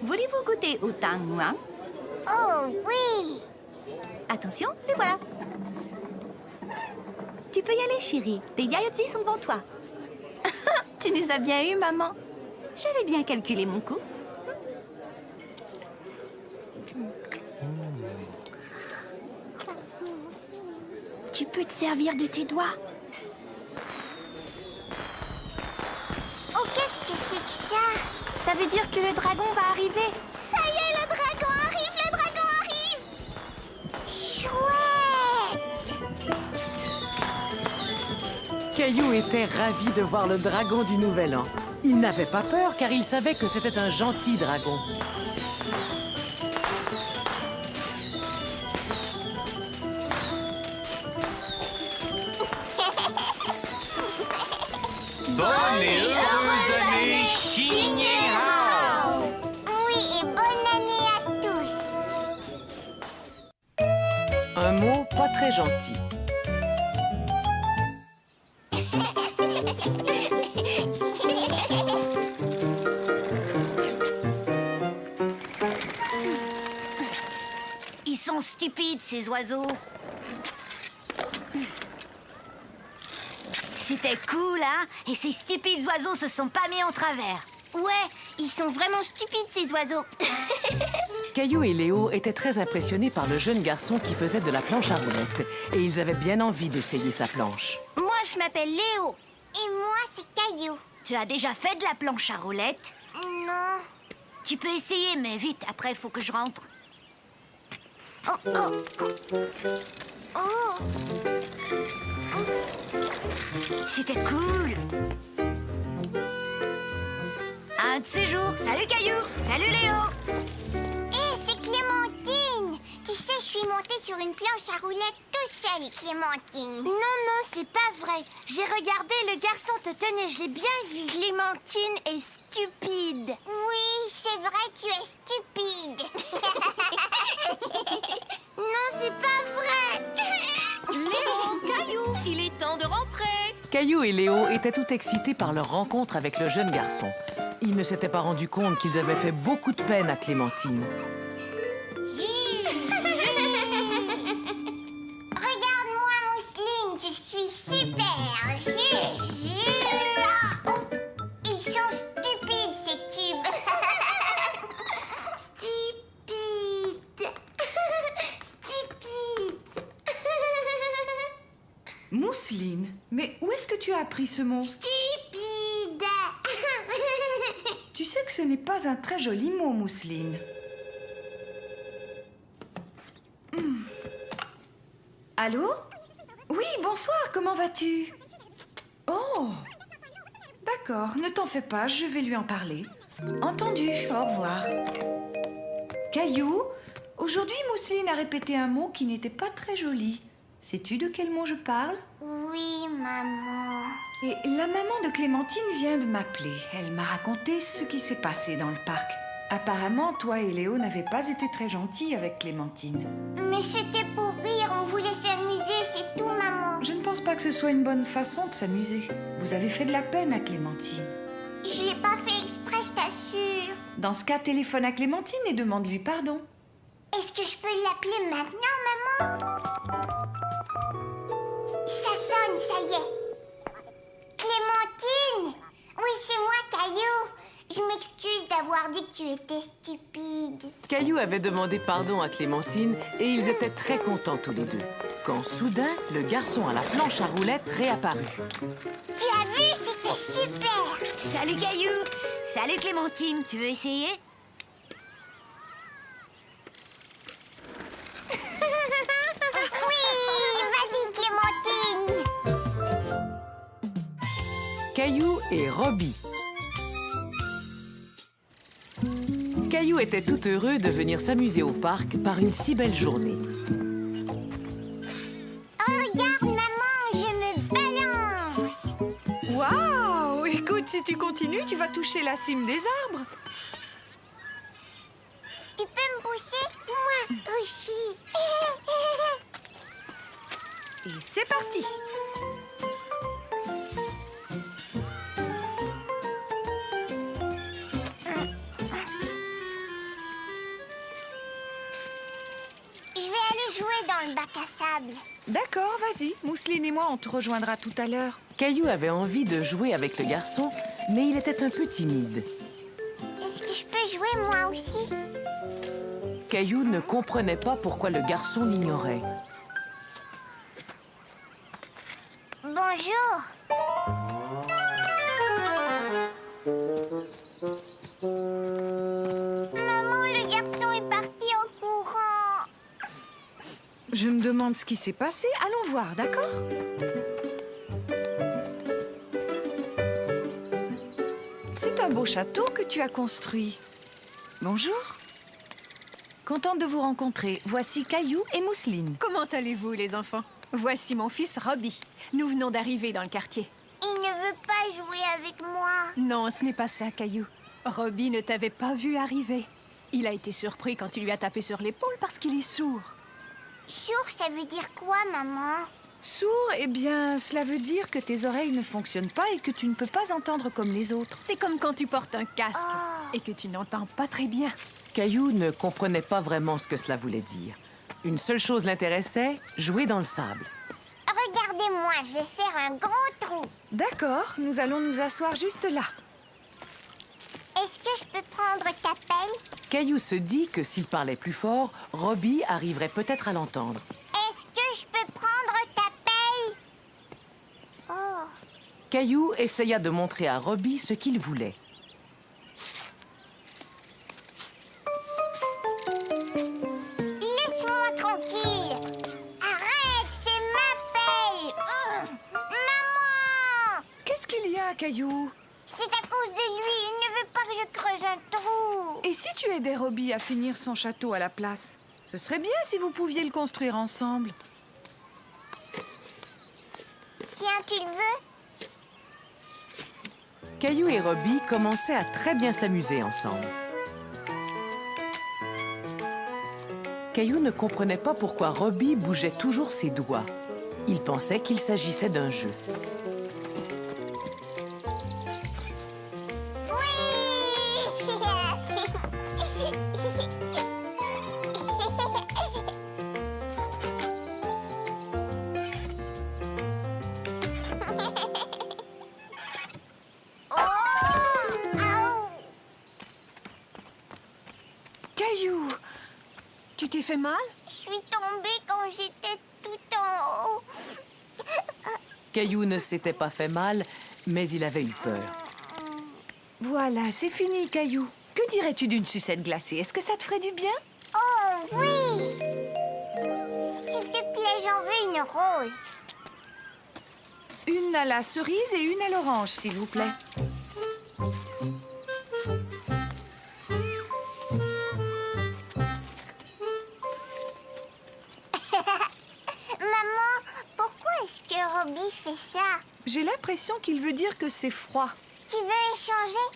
Voulez-vous goûter au tang muang? Oh oui. Attention, les voilà. Tu peux y aller, chérie. Tes yaourtsi sont devant toi. Tu nous as bien eu, maman. J'avais bien calculé mon coup. Tu peux te servir de tes doigts. Oh, qu'est-ce que c'est que ça? Ça veut dire que le dragon va arriver. Ça y est, le dragon arrive, le dragon arrive. Chouette. Caillou était ravi de voir le dragon du Nouvel An. Il n'avait pas peur car il savait que c'était un gentil dragon. Bonne et heureuse année, Xin Yin Hao! Oui, et bonne année à tous. Un mot pas très gentil. Ils sont stupides, ces oiseaux. C'était cool, hein? Et ces stupides oiseaux se sont pas mis en travers. Ouais, ils sont vraiment stupides, ces oiseaux. Caillou et Léo étaient très impressionnés par le jeune garçon qui faisait de la planche à roulettes. Et ils avaient bien envie d'essayer sa planche. Moi, je m'appelle Léo. Et moi, c'est Caillou. Tu as déjà fait de la planche à roulettes? Non. Tu peux essayer, mais vite, après, il faut que je rentre. Oh, oh, oh. Oh. C'était cool. Un de ces jours. Salut Caillou. Salut Léo. Hé, c'est Clémentine. Tu sais, je suis montée sur une planche à roulettes tout seule, Clémentine. Non, non, c'est pas vrai. J'ai regardé, le garçon te tenait, je l'ai bien vu. Clémentine est stupide. Oui, c'est vrai, tu es stupide. Non, c'est pas vrai. Léo, Caillou, il est temps de rentrer. Caillou et Léo étaient tout excités par leur rencontre avec le jeune garçon. Ils ne s'étaient pas rendus compte qu'ils avaient fait beaucoup de peine à Clémentine. Regarde-moi, Mousseline, je suis super. Oh, ils sont stupides, ces tubes. Stupide. Stupide. Mousseline, mais où est-ce que tu as appris ce mot? Stupide. Tu sais que ce n'est pas un très joli mot, Mousseline. Allô? Oui, bonsoir, comment vas-tu? Oh! D'accord, ne t'en fais pas, je vais lui en parler. Entendu, au revoir. Caillou, aujourd'hui Mousseline a répété un mot qui n'était pas très joli. Sais-tu de quel mot je parle? Oui, maman. Et la maman de Clémentine vient de m'appeler. Elle m'a raconté ce qui s'est passé dans le parc. Apparemment, toi et Léo n'avaient pas été très gentils avec Clémentine. Mais c'était pour rire, on voulait s'amuser, c'est pas que ce soit une bonne façon de s'amuser. Vous avez fait de la peine à Clémentine. Je l'ai pas fait exprès, je t'assure. Dans ce cas, téléphone à Clémentine et demande-lui pardon. Est-ce que je peux l'appeler maintenant, maman? Ça sonne, ça y est. Clémentine! Oui, c'est moi, Caillou. Je m'excuse d'avoir dit que tu étais stupide. Caillou avait demandé pardon à Clémentine et ils étaient très contents tous les deux. Quand soudain, le garçon à la planche à roulettes réapparut. Tu as vu, c'était super. Salut Caillou. Salut Clémentine, tu veux essayer? Oui, vas-y, Clémentine. Caillou et Robbie. Caillou était tout heureux de venir s'amuser au parc par une si belle journée. Oh, regarde, maman, je me balance. Waouh! Écoute, si tu continues, tu vas toucher la cime des arbres. Tu peux me pousser? Moi aussi. Et c'est parti! Je vais aller jouer dans le bac à sable. D'accord, vas-y. Mousseline et moi, on te rejoindra tout à l'heure. Caillou avait envie de jouer avec le garçon, mais il était un peu timide. Est-ce que je peux jouer moi aussi? Caillou ne comprenait pas pourquoi le garçon l'ignorait. Bonjour. Maman, le garçon est parti en courant. Je me demande ce qui s'est passé. Allons voir, d'accord? C'est un beau château que tu as construit. Bonjour. Contente de vous rencontrer. Voici Caillou et Mousseline. Comment allez-vous, les enfants? Voici mon fils Robbie. Nous venons d'arriver dans le quartier. Il ne veut pas jouer avec moi. Non, ce n'est pas ça, Caillou. Robbie ne t'avait pas vu arriver. Il a été surpris quand tu lui as tapé sur l'épaule parce qu'il est sourd. Sourd, ça veut dire quoi, maman? Sourd, eh bien, cela veut dire que tes oreilles ne fonctionnent pas et que tu ne peux pas entendre comme les autres. C'est comme quand tu portes un casque et que tu n'entends pas très bien. Caillou ne comprenait pas vraiment ce que cela voulait dire. Une seule chose l'intéressait, jouer dans le sable. Regardez-moi, je vais faire un grand trou. D'accord, nous allons nous asseoir juste là. Est-ce que je peux prendre ta pelle? Caillou se dit que s'il parlait plus fort, Robbie arriverait peut-être à l'entendre. Est-ce que je peux prendre ta pelle? Oh. Caillou essaya de montrer à Robbie ce qu'il voulait. Laisse-moi tranquille. Arrête, c'est ma pelle. Maman! Qu'est-ce qu'il y a, Caillou? C'est à cause de lui. Il ne veut pas que je creuse un trou. Et si tu aidais Robbie à finir son château à la place? Ce serait bien si vous pouviez le construire ensemble. Tiens, tu le veux? Caillou et Robbie commençaient à très bien s'amuser ensemble. Caillou ne comprenait pas pourquoi Robbie bougeait toujours ses doigts. Il pensait qu'il s'agissait d'un jeu. Caillou, Tu t'es fait mal? Je suis tombée quand j'étais tout en haut. Caillou ne s'était pas fait mal, mais il avait eu peur. voilà, c'est fini, Caillou. Que dirais-tu d'une sucette glacée? Est-ce que ça te ferait du bien? Oh oui! S'il te plaît, j'en veux une rose. Une à la cerise et une à l'orange, s'il vous plaît. Maman, pourquoi est-ce que Robbie fait ça? J'ai l'impression qu'il veut dire que c'est froid. Tu veux échanger?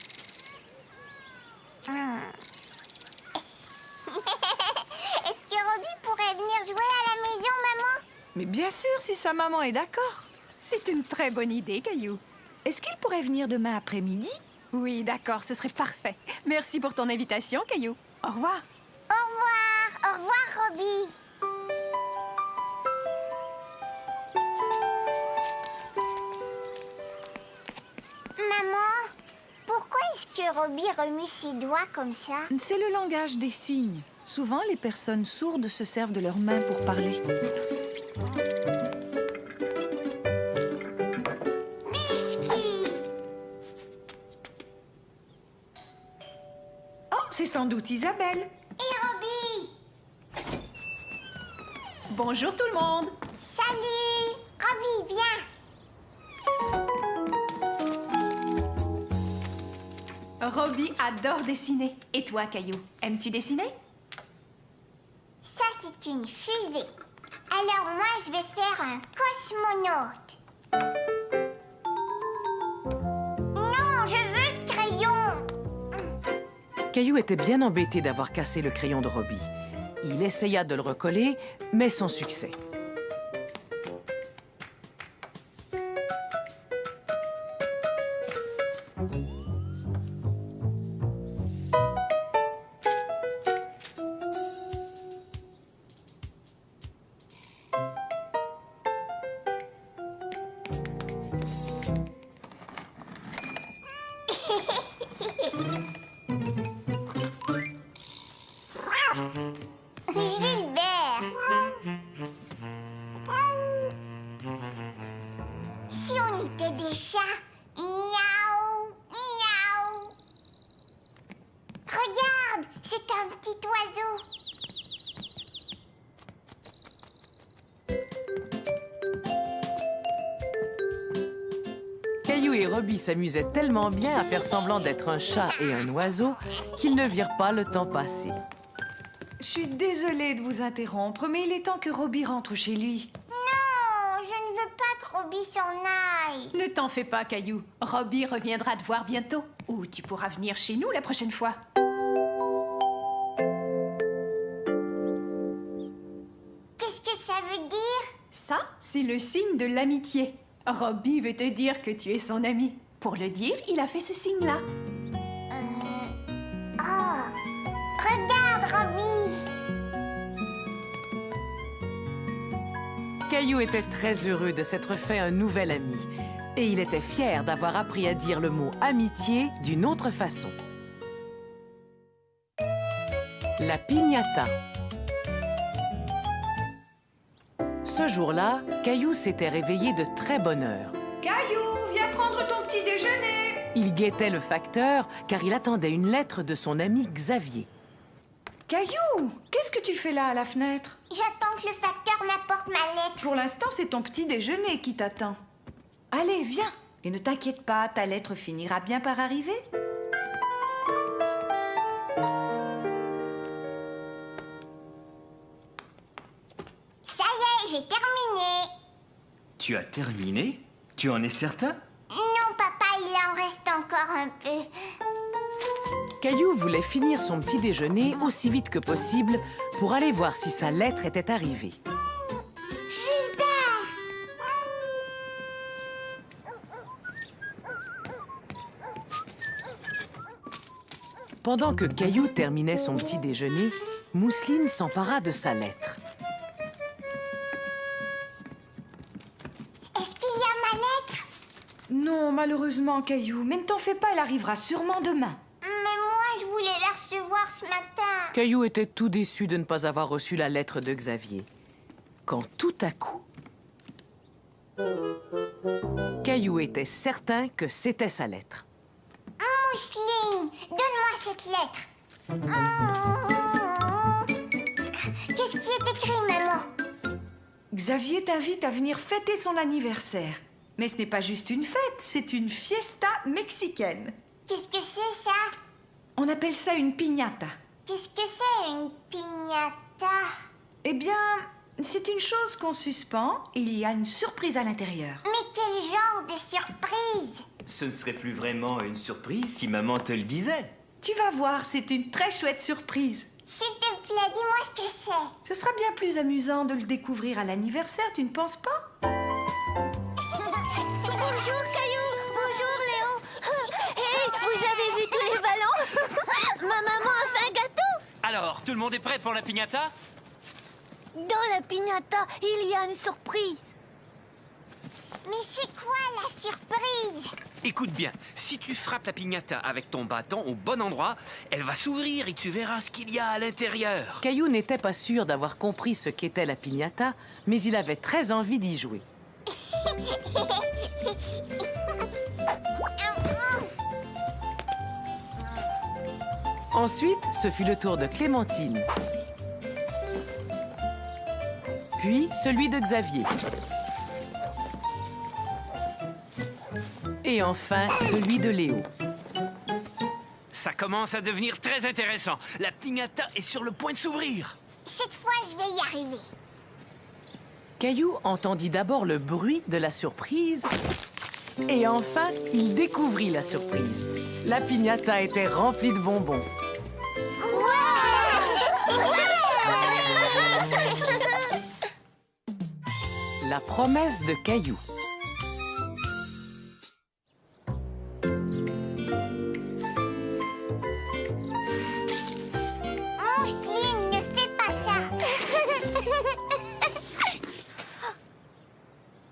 Est-ce que Robbie pourrait venir jouer à la maison, maman? Mais bien sûr, si sa maman est d'accord. C'est une très bonne idée, Caillou. Est-ce qu'il pourrait venir demain après-midi? Oui, d'accord, ce serait parfait. Merci pour ton invitation, Caillou. Au revoir. Au revoir, Robbie. Maman, pourquoi est-ce que Robbie remue ses doigts comme ça? C'est le langage des signes. Souvent, les personnes sourdes se servent de leurs mains pour parler. Biscuit! Oh, c'est sans doute Isabelle. Et Robbie? Bonjour tout le monde. Salut! Robbie, viens! Robbie adore dessiner. Et toi, Caillou, aimes-tu dessiner? Ça, c'est une fusée. Alors moi, je vais faire un cosmonaute. Non, je veux ce crayon. Caillou était bien embêté d'avoir cassé le crayon de Robbie. Il essaya de le recoller, mais sans succès. Gilbert. Si on était des chats. Miaou, miaou. Regarde, c'est un petit oiseau. Caillou et Robbie s'amusaient tellement bien à faire semblant d'être un chat et un oiseau qu'ils ne virent pas le temps passer. Je suis désolée de vous interrompre, mais il est temps que Robbie rentre chez lui. Non, je ne veux pas que Robbie s'en aille. Ne t'en fais pas, Caillou. Robbie reviendra te voir bientôt. Ou tu pourras venir chez nous la prochaine fois. Qu'est-ce que ça veut dire? Ça, c'est le signe de l'amitié. Robbie veut te dire que tu es son ami. Pour le dire, il a fait ce signe-là. Oh, regarde, Robbie. Caillou était très heureux de s'être fait un nouvel ami. Et il était fier d'avoir appris à dire le mot « amitié » d'une autre façon. La piñata. Ce jour-là, Caillou s'était réveillé de très bonne heure. Caillou, viens prendre ton petit déjeuner. Il guettait le facteur car il attendait une lettre de son ami Xavier. Caillou, qu'est-ce que tu fais là à la fenêtre? J'attends que le facteur m'apporte ma lettre. Pour l'instant, c'est ton petit déjeuner qui t'attend. Allez, viens. Et ne t'inquiète pas, ta lettre finira bien par arriver. Ça y est, j'ai terminé. Tu as terminé? Tu en es certain? Non, papa, il en reste encore un peu. Caillou voulait finir son petit déjeuner aussi vite que possible pour aller voir si sa lettre était arrivée. Gilbert! Pendant que Caillou terminait son petit déjeuner, Mousseline s'empara de sa lettre. Est-ce qu'il y a ma lettre? Non, malheureusement, Caillou. Mais ne t'en fais pas, elle arrivera sûrement demain. Mais moi, je voulais la recevoir ce matin. Caillou était tout déçu de ne pas avoir reçu la lettre de Xavier. Quand tout à coup... Caillou était certain que c'était sa lettre. Mousseline, donne-moi cette lettre. Qu'est-ce qui est écrit, maman? Xavier t'invite à venir fêter son anniversaire. Mais ce n'est pas juste une fête, c'est une fiesta mexicaine. Qu'est-ce que c'est, ça? On appelle ça une piñata. Qu'est-ce que c'est, une piñata? Eh bien, c'est une chose qu'on suspend et il y a une surprise à l'intérieur. Mais quel genre de surprise? Ce ne serait plus vraiment une surprise si maman te le disait. Tu vas voir, c'est une très chouette surprise. S'il te plaît, dis-moi ce que c'est. Ce sera bien plus amusant de le découvrir à l'anniversaire, tu ne penses pas? Vous avez vu tous les ballons? Ma maman a fait un gâteau. Alors, tout le monde est prêt pour la piñata? Dans la piñata, il y a une surprise. Mais c'est quoi la surprise? Écoute bien, si tu frappes la piñata avec ton bâton au bon endroit, elle va s'ouvrir et tu verras ce qu'il y a à l'intérieur. Caillou n'était pas sûr d'avoir compris ce qu'était la piñata, mais il avait très envie d'y jouer. Ensuite, ce fut le tour de Clémentine. Puis celui de Xavier. Et enfin, celui de Léo. Ça commence à devenir très intéressant. La piñata est sur le point de s'ouvrir. Cette fois, je vais y arriver. Caillou entendit d'abord le bruit de la surprise. Et enfin, il découvrit la surprise. La piñata était remplie de bonbons. La promesse de Caillou. Mousseline, ne fais pas ça.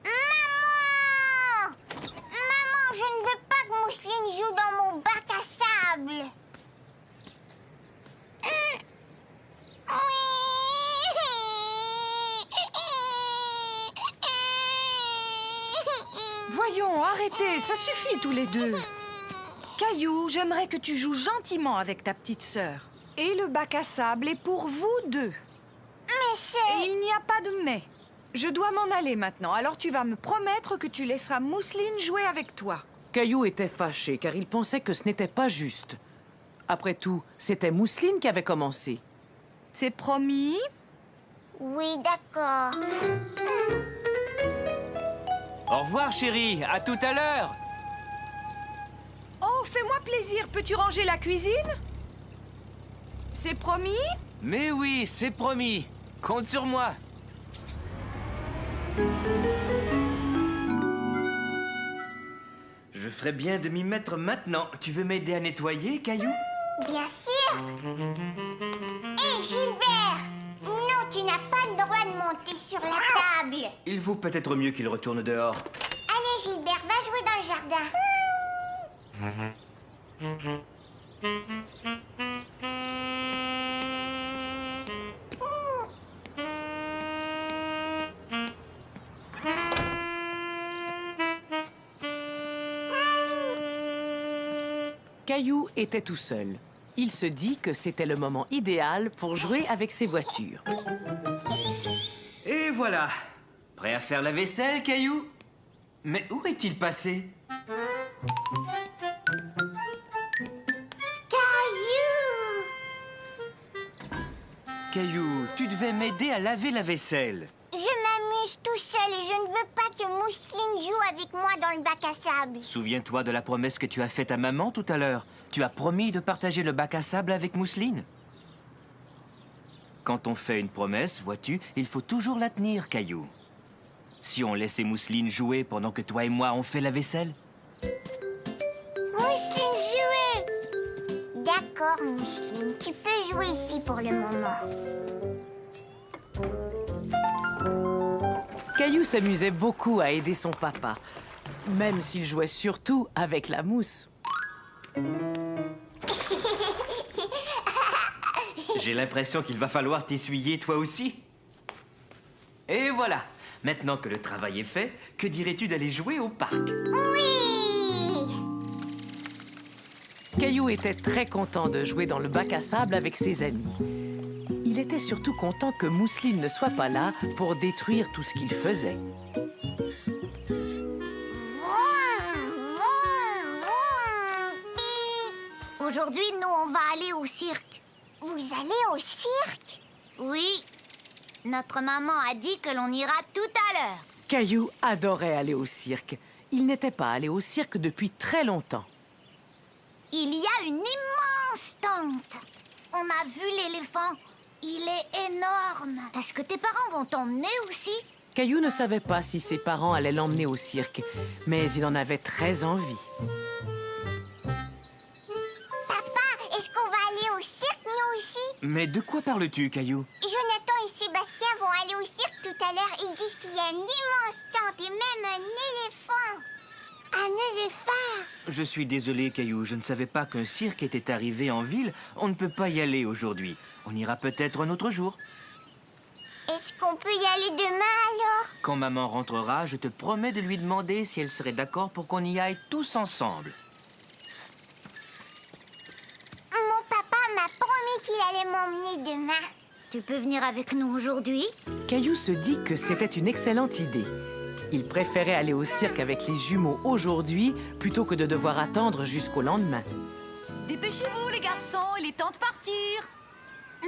Maman! Maman, je ne veux pas que Mousseline joue dans mon bac à sable. Voyons, arrêtez, ça suffit tous les deux. Caillou, j'aimerais que tu joues gentiment avec ta petite sœur. Et le bac à sable est pour vous deux. Mais c'est... Et il n'y a pas de mais. Je dois m'en aller maintenant, alors tu vas me promettre que tu laisseras Mousseline jouer avec toi. Caillou était fâché car il pensait que ce n'était pas juste. Après tout, c'était Mousseline qui avait commencé. C'est promis? Oui, d'accord. Au revoir, chérie. À tout à l'heure. Oh, fais-moi plaisir, peux-tu ranger la cuisine? C'est promis? Mais oui, c'est promis. Compte sur moi. Je ferais bien de m'y mettre maintenant. Tu veux m'aider à nettoyer, Caillou? Bien sûr. Hé, Gilbert! Non, tu n'as pas le droit de monter sur la table. Il vaut peut-être mieux qu'il retourne dehors. Allez, Gilbert, va jouer dans le jardin. Caillou était tout seul. Il se dit que c'était le moment idéal pour jouer avec ses voitures. Et voilà. Prêt à faire la vaisselle, Caillou? Mais où est-il passé? Caillou! Caillou, tu devais m'aider à laver la vaisselle. Je m'amuse tout seul et je ne veux pas que Mousseline joue avec moi dans le bac à sable. Souviens-toi de la promesse que tu as faite à maman tout à l'heure. Tu as promis de partager le bac à sable avec Mousseline. Quand on fait une promesse, vois-tu, il faut toujours la tenir, Caillou. Si on laissait Mousseline jouer pendant que toi et moi on fait la vaisselle. Mousseline, jouer! D'accord, Mousseline, tu peux jouer ici pour le moment. Caillou s'amusait beaucoup à aider son papa, même s'il jouait surtout avec la mousse. J'ai l'impression qu'il va falloir t'essuyer toi aussi. Et voilà. Maintenant que le travail est fait, que dirais-tu d'aller jouer au parc? Oui! Caillou était très content de jouer dans le bac à sable avec ses amis. Il était surtout content que Mousseline ne soit pas là pour détruire tout ce qu'il faisait. Aujourd'hui, nous, on va aller au cirque. Vous allez au cirque? Oui. Notre maman a dit que l'on ira tout à l'heure. Caillou adorait aller au cirque. Il n'était pas allé au cirque depuis très longtemps. Il y a une immense tente. On a vu l'éléphant. Il est énorme. Est-ce que tes parents vont t'emmener aussi? Caillou ne savait pas si ses parents allaient l'emmener au cirque, mais il en avait très envie. Mais de quoi parles-tu, Caillou? Jonathan et Sébastien vont aller au cirque tout à l'heure. Ils disent qu'il y a un immense tente et même un éléphant. Un éléphant! Je suis désolé, Caillou. Je ne savais pas qu'un cirque était arrivé en ville. On ne peut pas y aller aujourd'hui. On ira peut-être un autre jour. Est-ce qu'on peut y aller demain alors? Quand maman rentrera, je te promets de lui demander si elle serait d'accord pour qu'on y aille tous ensemble. Mon papa m'a promis qu'il allait m'emmener demain. Tu peux venir avec nous aujourd'hui? Caillou se dit que c'était une excellente idée. Il préférait aller au cirque avec les jumeaux aujourd'hui plutôt que de devoir attendre jusqu'au lendemain. Dépêchez-vous, les garçons, il est temps de partir.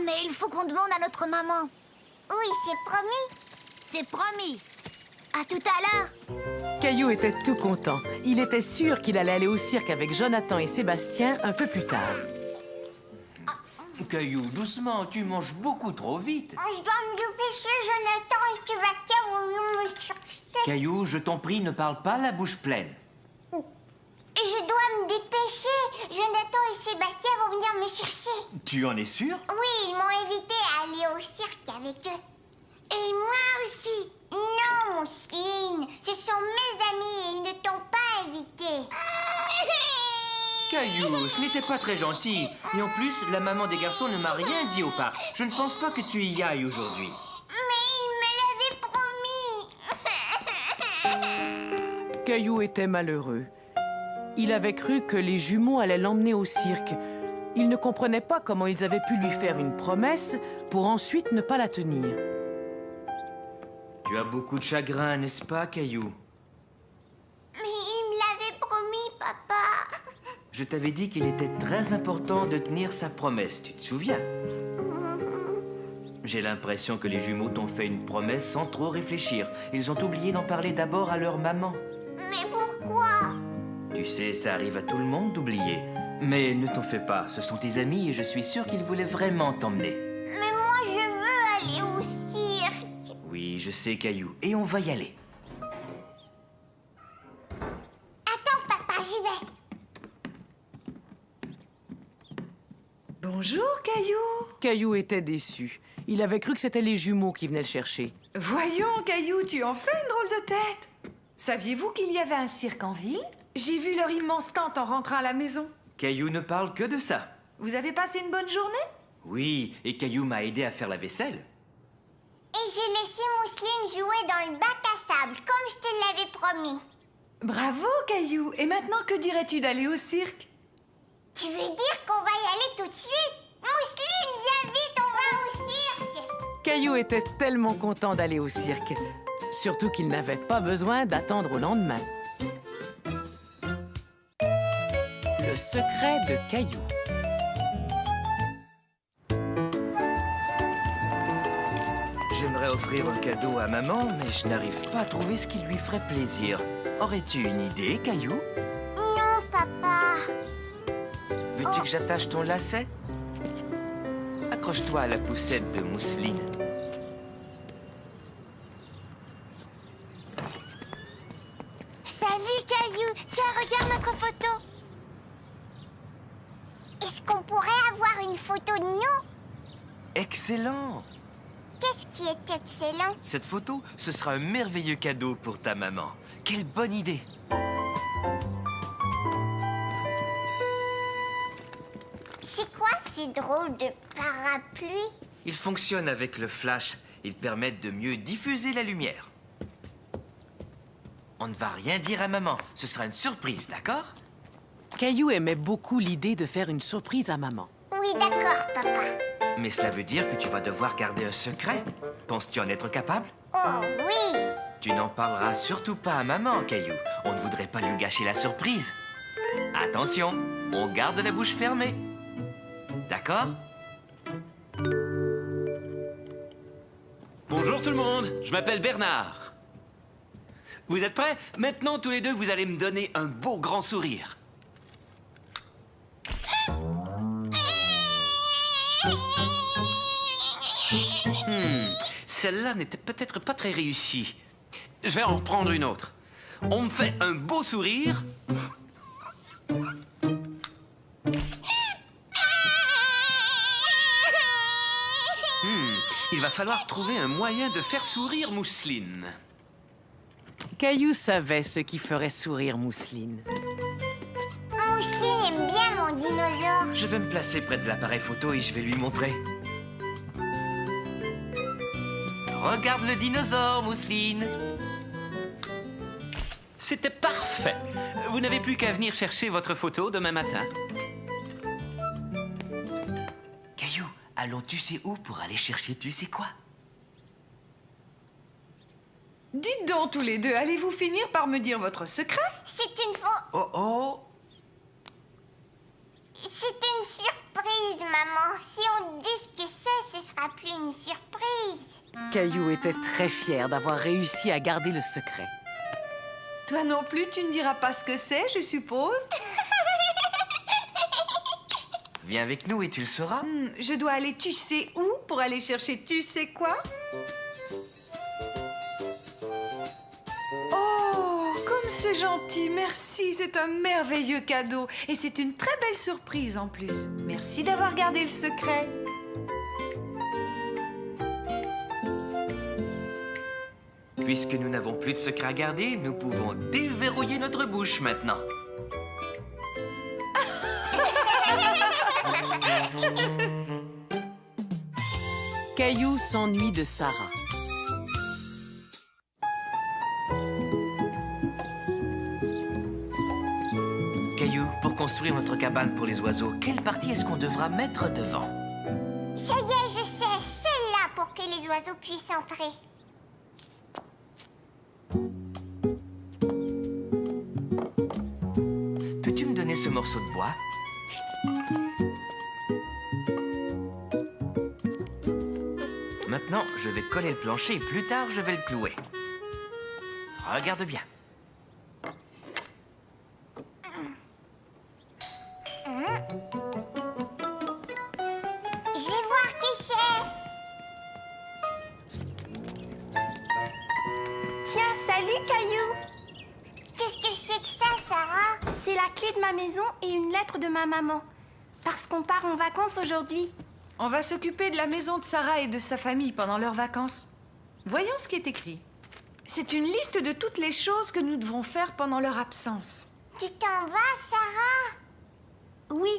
Mais il faut qu'on demande à notre maman. Oui, c'est promis. C'est promis. À tout à l'heure. Caillou était tout content. Il était sûr qu'il allait aller au cirque avec Jonathan et Sébastien un peu plus tard. Caillou, doucement, tu manges beaucoup trop vite. Je dois me dépêcher, Jonathan et Sébastien vont venir me chercher. Caillou, je t'en prie, ne parle pas la bouche pleine. Je dois me dépêcher. Jonathan et Sébastien vont venir me chercher. Tu en es sûr? Oui, ils m'ont invité à aller au cirque avec eux. Et moi aussi. Non, Mousseline, ce sont mes amis et ils ne t'ont pas invité. Caillou, ce n'était pas très gentil. Et en plus, la maman des garçons ne m'a rien dit au parc. Je ne pense pas que tu y ailles aujourd'hui. Mais ils me l'avaient promis. Caillou était malheureux. Il avait cru que les jumeaux allaient l'emmener au cirque. Il ne comprenait pas comment ils avaient pu lui faire une promesse pour ensuite ne pas la tenir. Tu as beaucoup de chagrin, n'est-ce pas, Caillou? Mais ils me l'avaient promis, papa. Je t'avais dit qu'il était très important de tenir sa promesse, tu te souviens? J'ai l'impression que les jumeaux t'ont fait une promesse sans trop réfléchir. Ils ont oublié d'en parler d'abord à leur maman. Mais pourquoi? Tu sais, ça arrive à tout le monde d'oublier. Mais ne t'en fais pas, ce sont tes amis et je suis sûr qu'ils voulaient vraiment t'emmener. Mais moi, je veux aller au cirque. Oui, je sais, Caillou, et on va y aller. Attends, papa, j'y vais. Bonjour, Caillou. Caillou était déçu. Il avait cru que c'était les jumeaux qui venaient le chercher. Voyons, Caillou, tu en fais une drôle de tête. Saviez-vous qu'il y avait un cirque en ville? J'ai vu leur immense tente en rentrant à la maison. Caillou ne parle que de ça. Vous avez passé une bonne journée? Oui, et Caillou m'a aidé à faire la vaisselle. Et j'ai laissé Mousseline jouer dans le bac à sable, comme je te l'avais promis. Bravo, Caillou. Et maintenant, que dirais-tu d'aller au cirque? Tu veux dire qu'on va y aller tout de suite? Mousseline, viens vite, on va au cirque. Caillou était tellement content d'aller au cirque. Surtout qu'il n'avait pas besoin d'attendre au lendemain. Le secret de Caillou. J'aimerais offrir un cadeau à maman, mais je n'arrive pas à trouver ce qui lui ferait plaisir. Aurais-tu une idée, Caillou? Non, papa. Veux-tu que j'attache ton lacet? Accroche-toi à la poussette de mousseline. Salut, Caillou. Tiens, regarde notre photo. Est-ce qu'on pourrait avoir une photo de nous? Excellent! Qu'est-ce qui est excellent? Cette photo, ce sera un merveilleux cadeau pour ta maman. Quelle bonne idée! C'est quoi ces drôles de parapluies? Ils fonctionnent avec le flash. Ils permettent de mieux diffuser la lumière. On ne va rien dire à maman. Ce sera une surprise, d'accord? Caillou aimait beaucoup l'idée de faire une surprise à maman. Oui, d'accord, papa. Mais cela veut dire que tu vas devoir garder un secret. Penses-tu en être capable? Oh oui. Tu n'en parleras surtout pas à maman, Caillou. On ne voudrait pas lui gâcher la surprise. Attention, on garde la bouche fermée. D'accord? Bonjour tout le monde, je m'appelle Bernard. Vous êtes prêts? Maintenant, tous les deux, vous allez me donner un beau grand sourire. Celle-là n'était peut-être pas très réussie. Je vais en reprendre une autre. On me fait un beau sourire. il va falloir trouver un moyen de faire sourire Mousseline. Caillou savait ce qui ferait sourire Mousseline. Mousseline aime bien mon dinosaure. Je vais me placer près de l'appareil photo et je vais lui montrer. Regarde le dinosaure, Mousseline. C'était parfait. Vous n'avez plus qu'à venir chercher votre photo demain matin. Caillou, allons tu sais où pour aller chercher tu sais quoi? Dites donc tous les deux, allez-vous finir par me dire votre secret? C'est une faux... Oh oh! C'est une surprise, maman. Si on dit ce que c'est, ce sera plus une surprise. Caillou était très fier d'avoir réussi à garder le secret. Toi non plus, tu ne diras pas ce que c'est, je suppose? Viens avec nous et tu le sauras. Je dois aller tu sais où pour aller chercher tu sais quoi? Oh, comme c'est gentil, merci, c'est un merveilleux cadeau. Et c'est une très belle surprise en plus. Merci d'avoir gardé le secret. Puisque nous n'avons plus de secret à garder, nous pouvons déverrouiller notre bouche maintenant. Caillou s'ennuie de Sarah. Caillou, pour construire notre cabane pour les oiseaux, quelle partie est-ce qu'on devra mettre devant? Ça y est, je sais. Celle-là pour que les oiseaux puissent entrer. Peux-tu me donner ce morceau de bois? Maintenant, je vais coller le plancher et plus tard, je vais le clouer. Regarde bien. Je vais voir qui c'est. Tiens, salut, Caillou. Qu'est-ce que c'est que ça, Sarah? C'est la clé de ma maison et une lettre de ma maman. Parce qu'on part en vacances aujourd'hui. On va s'occuper de la maison de Sarah et de sa famille pendant leurs vacances. Voyons ce qui est écrit. C'est une liste de toutes les choses que nous devons faire pendant leur absence. Tu t'en vas, Sarah? Oui,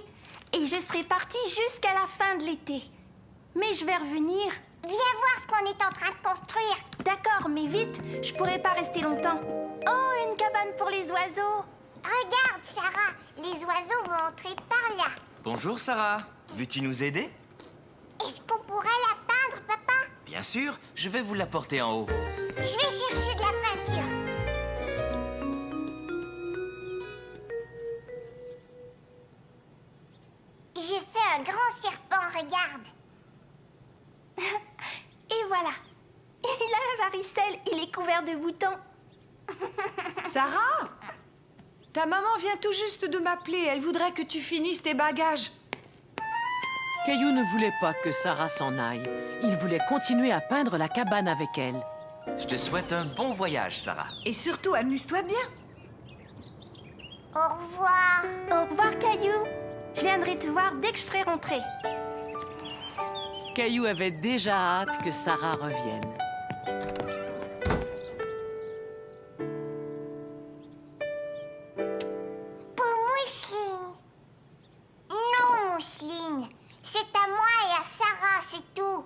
et je serai partie jusqu'à la fin de l'été. Mais je vais revenir. Viens voir ce qu'on est en train de construire. D'accord, mais vite, je pourrai pas rester longtemps. Oh, une cabane pour les oiseaux. Regarde, Sarah, les oiseaux vont entrer par là. Bonjour, Sarah. Veux-tu nous aider? Est-ce qu'on pourrait la peindre, papa? Bien sûr, je vais vous l'apporter en haut. Je vais chercher de la peinture. J'ai fait un grand serpent, regarde. Et voilà. Il a la varicelle, il est couvert de boutons. Sarah, ta maman vient tout juste de m'appeler. Elle voudrait que tu finisses tes bagages. Caillou ne voulait pas que Sarah s'en aille. Il voulait continuer à peindre la cabane avec elle. Je te souhaite un bon voyage, Sarah. Et surtout, amuse-toi bien. Au revoir. Au revoir, Caillou. Je viendrai te voir dès que je serai rentrée. Caillou avait déjà hâte que Sarah revienne. Pour Mousseline. Non, Mousseline. C'est à moi et à Sarah, c'est tout.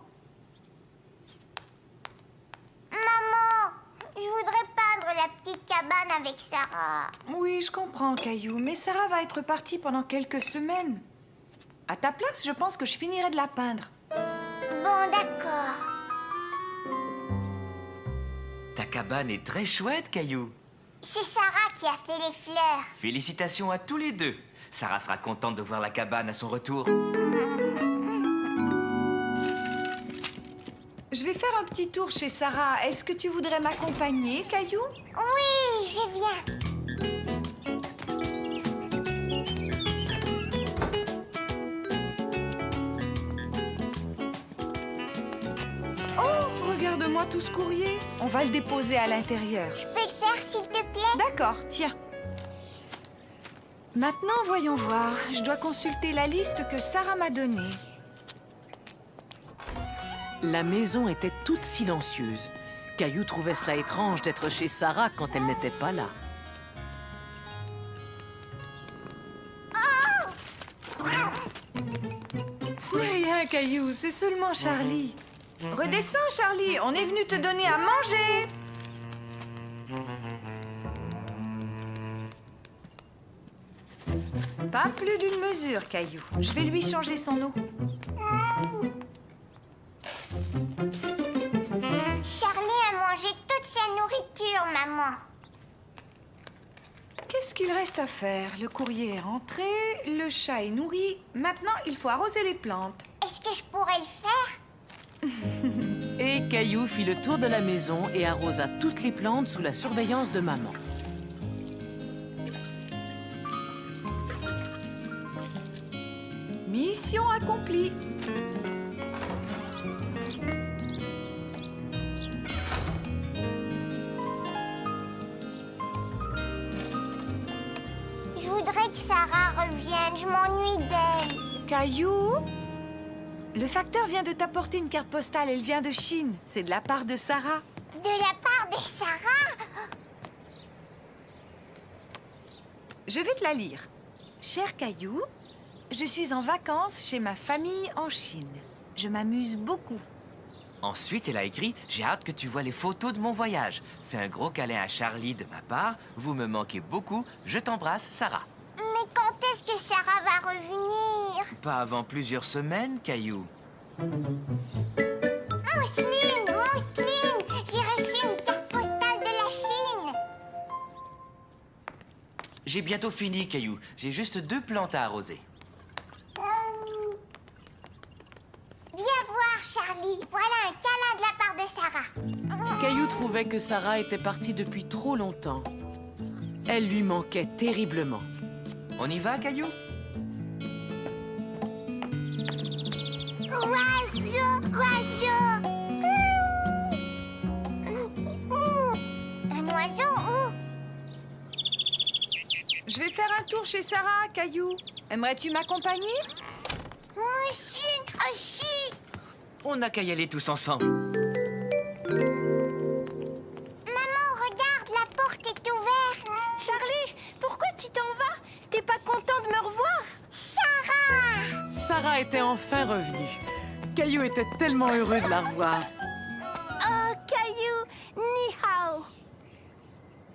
Maman, je voudrais peindre la petite cabane avec Sarah. Oui, je comprends, Caillou, mais Sarah va être partie pendant quelques semaines. À ta place, je pense que je finirai de la peindre. Bon, d'accord. Ta cabane est très chouette, Caillou. C'est Sarah qui a fait les fleurs. Félicitations à tous les deux. Sarah sera contente de voir la cabane à son retour. Je vais faire un petit tour chez Sarah. Est-ce que tu voudrais m'accompagner, Caillou? Oui, je viens. Oh, regarde-moi tout ce courrier. On va le déposer à l'intérieur. Je peux le faire, s'il te plaît? D'accord, tiens. Maintenant, voyons voir. Je dois consulter la liste que Sarah m'a donnée. La maison était toute silencieuse. Caillou trouvait cela étrange d'être chez Sarah quand elle n'était pas là. Ce n'est rien, Caillou, c'est seulement Charlie. Redescends, Charlie, on est venu te donner à manger. Pas plus d'une mesure, Caillou. Je vais lui changer son eau. Charlie a mangé toute sa nourriture, maman. Qu'est-ce qu'il reste à faire? Le courrier est rentré, le chat est nourri. Maintenant, il faut arroser les plantes. Est-ce que je pourrais le faire? Et Caillou fit le tour de la maison et arrosa toutes les plantes sous la surveillance de maman. Mission accomplie. Je voudrais que Sarah revienne, je m'ennuie d'elle. Caillou, le facteur vient de t'apporter une carte postale. Elle vient de Chine. C'est de la part de Sarah. De la part de Sarah? Je vais te la lire. Cher Caillou, je suis en vacances chez ma famille en Chine. Je m'amuse beaucoup. Ensuite, elle a écrit « J'ai hâte que tu vois les photos de mon voyage. Fais un gros câlin à Charlie de ma part. Vous me manquez beaucoup. Je t'embrasse, Sarah. » Mais quand est-ce que Sarah va revenir? Pas avant plusieurs semaines, Caillou. Mousseline, Mousseline, j'ai reçu une carte postale de la Chine. J'ai bientôt fini, Caillou. J'ai juste 2 plantes à arroser. Viens voir, Charlie. Voilà un câlin de la part de Sarah. Caillou trouvait que Sarah était partie depuis trop longtemps. Elle lui manquait terriblement. On y va, Caillou? Oiseau, oiseau. Un oiseau où? Je vais faire un tour chez Sarah, Caillou. Aimerais-tu m'accompagner? Mousseline aussi. On n'a qu'à y aller tous ensemble. Maman, regarde, la porte est ouverte. Charlie, pourquoi tu t'en vas? T'es pas content de me revoir? Sarah! Sarah était enfin revenue. Caillou était tellement heureux de la revoir. Oh, Caillou, ni hao.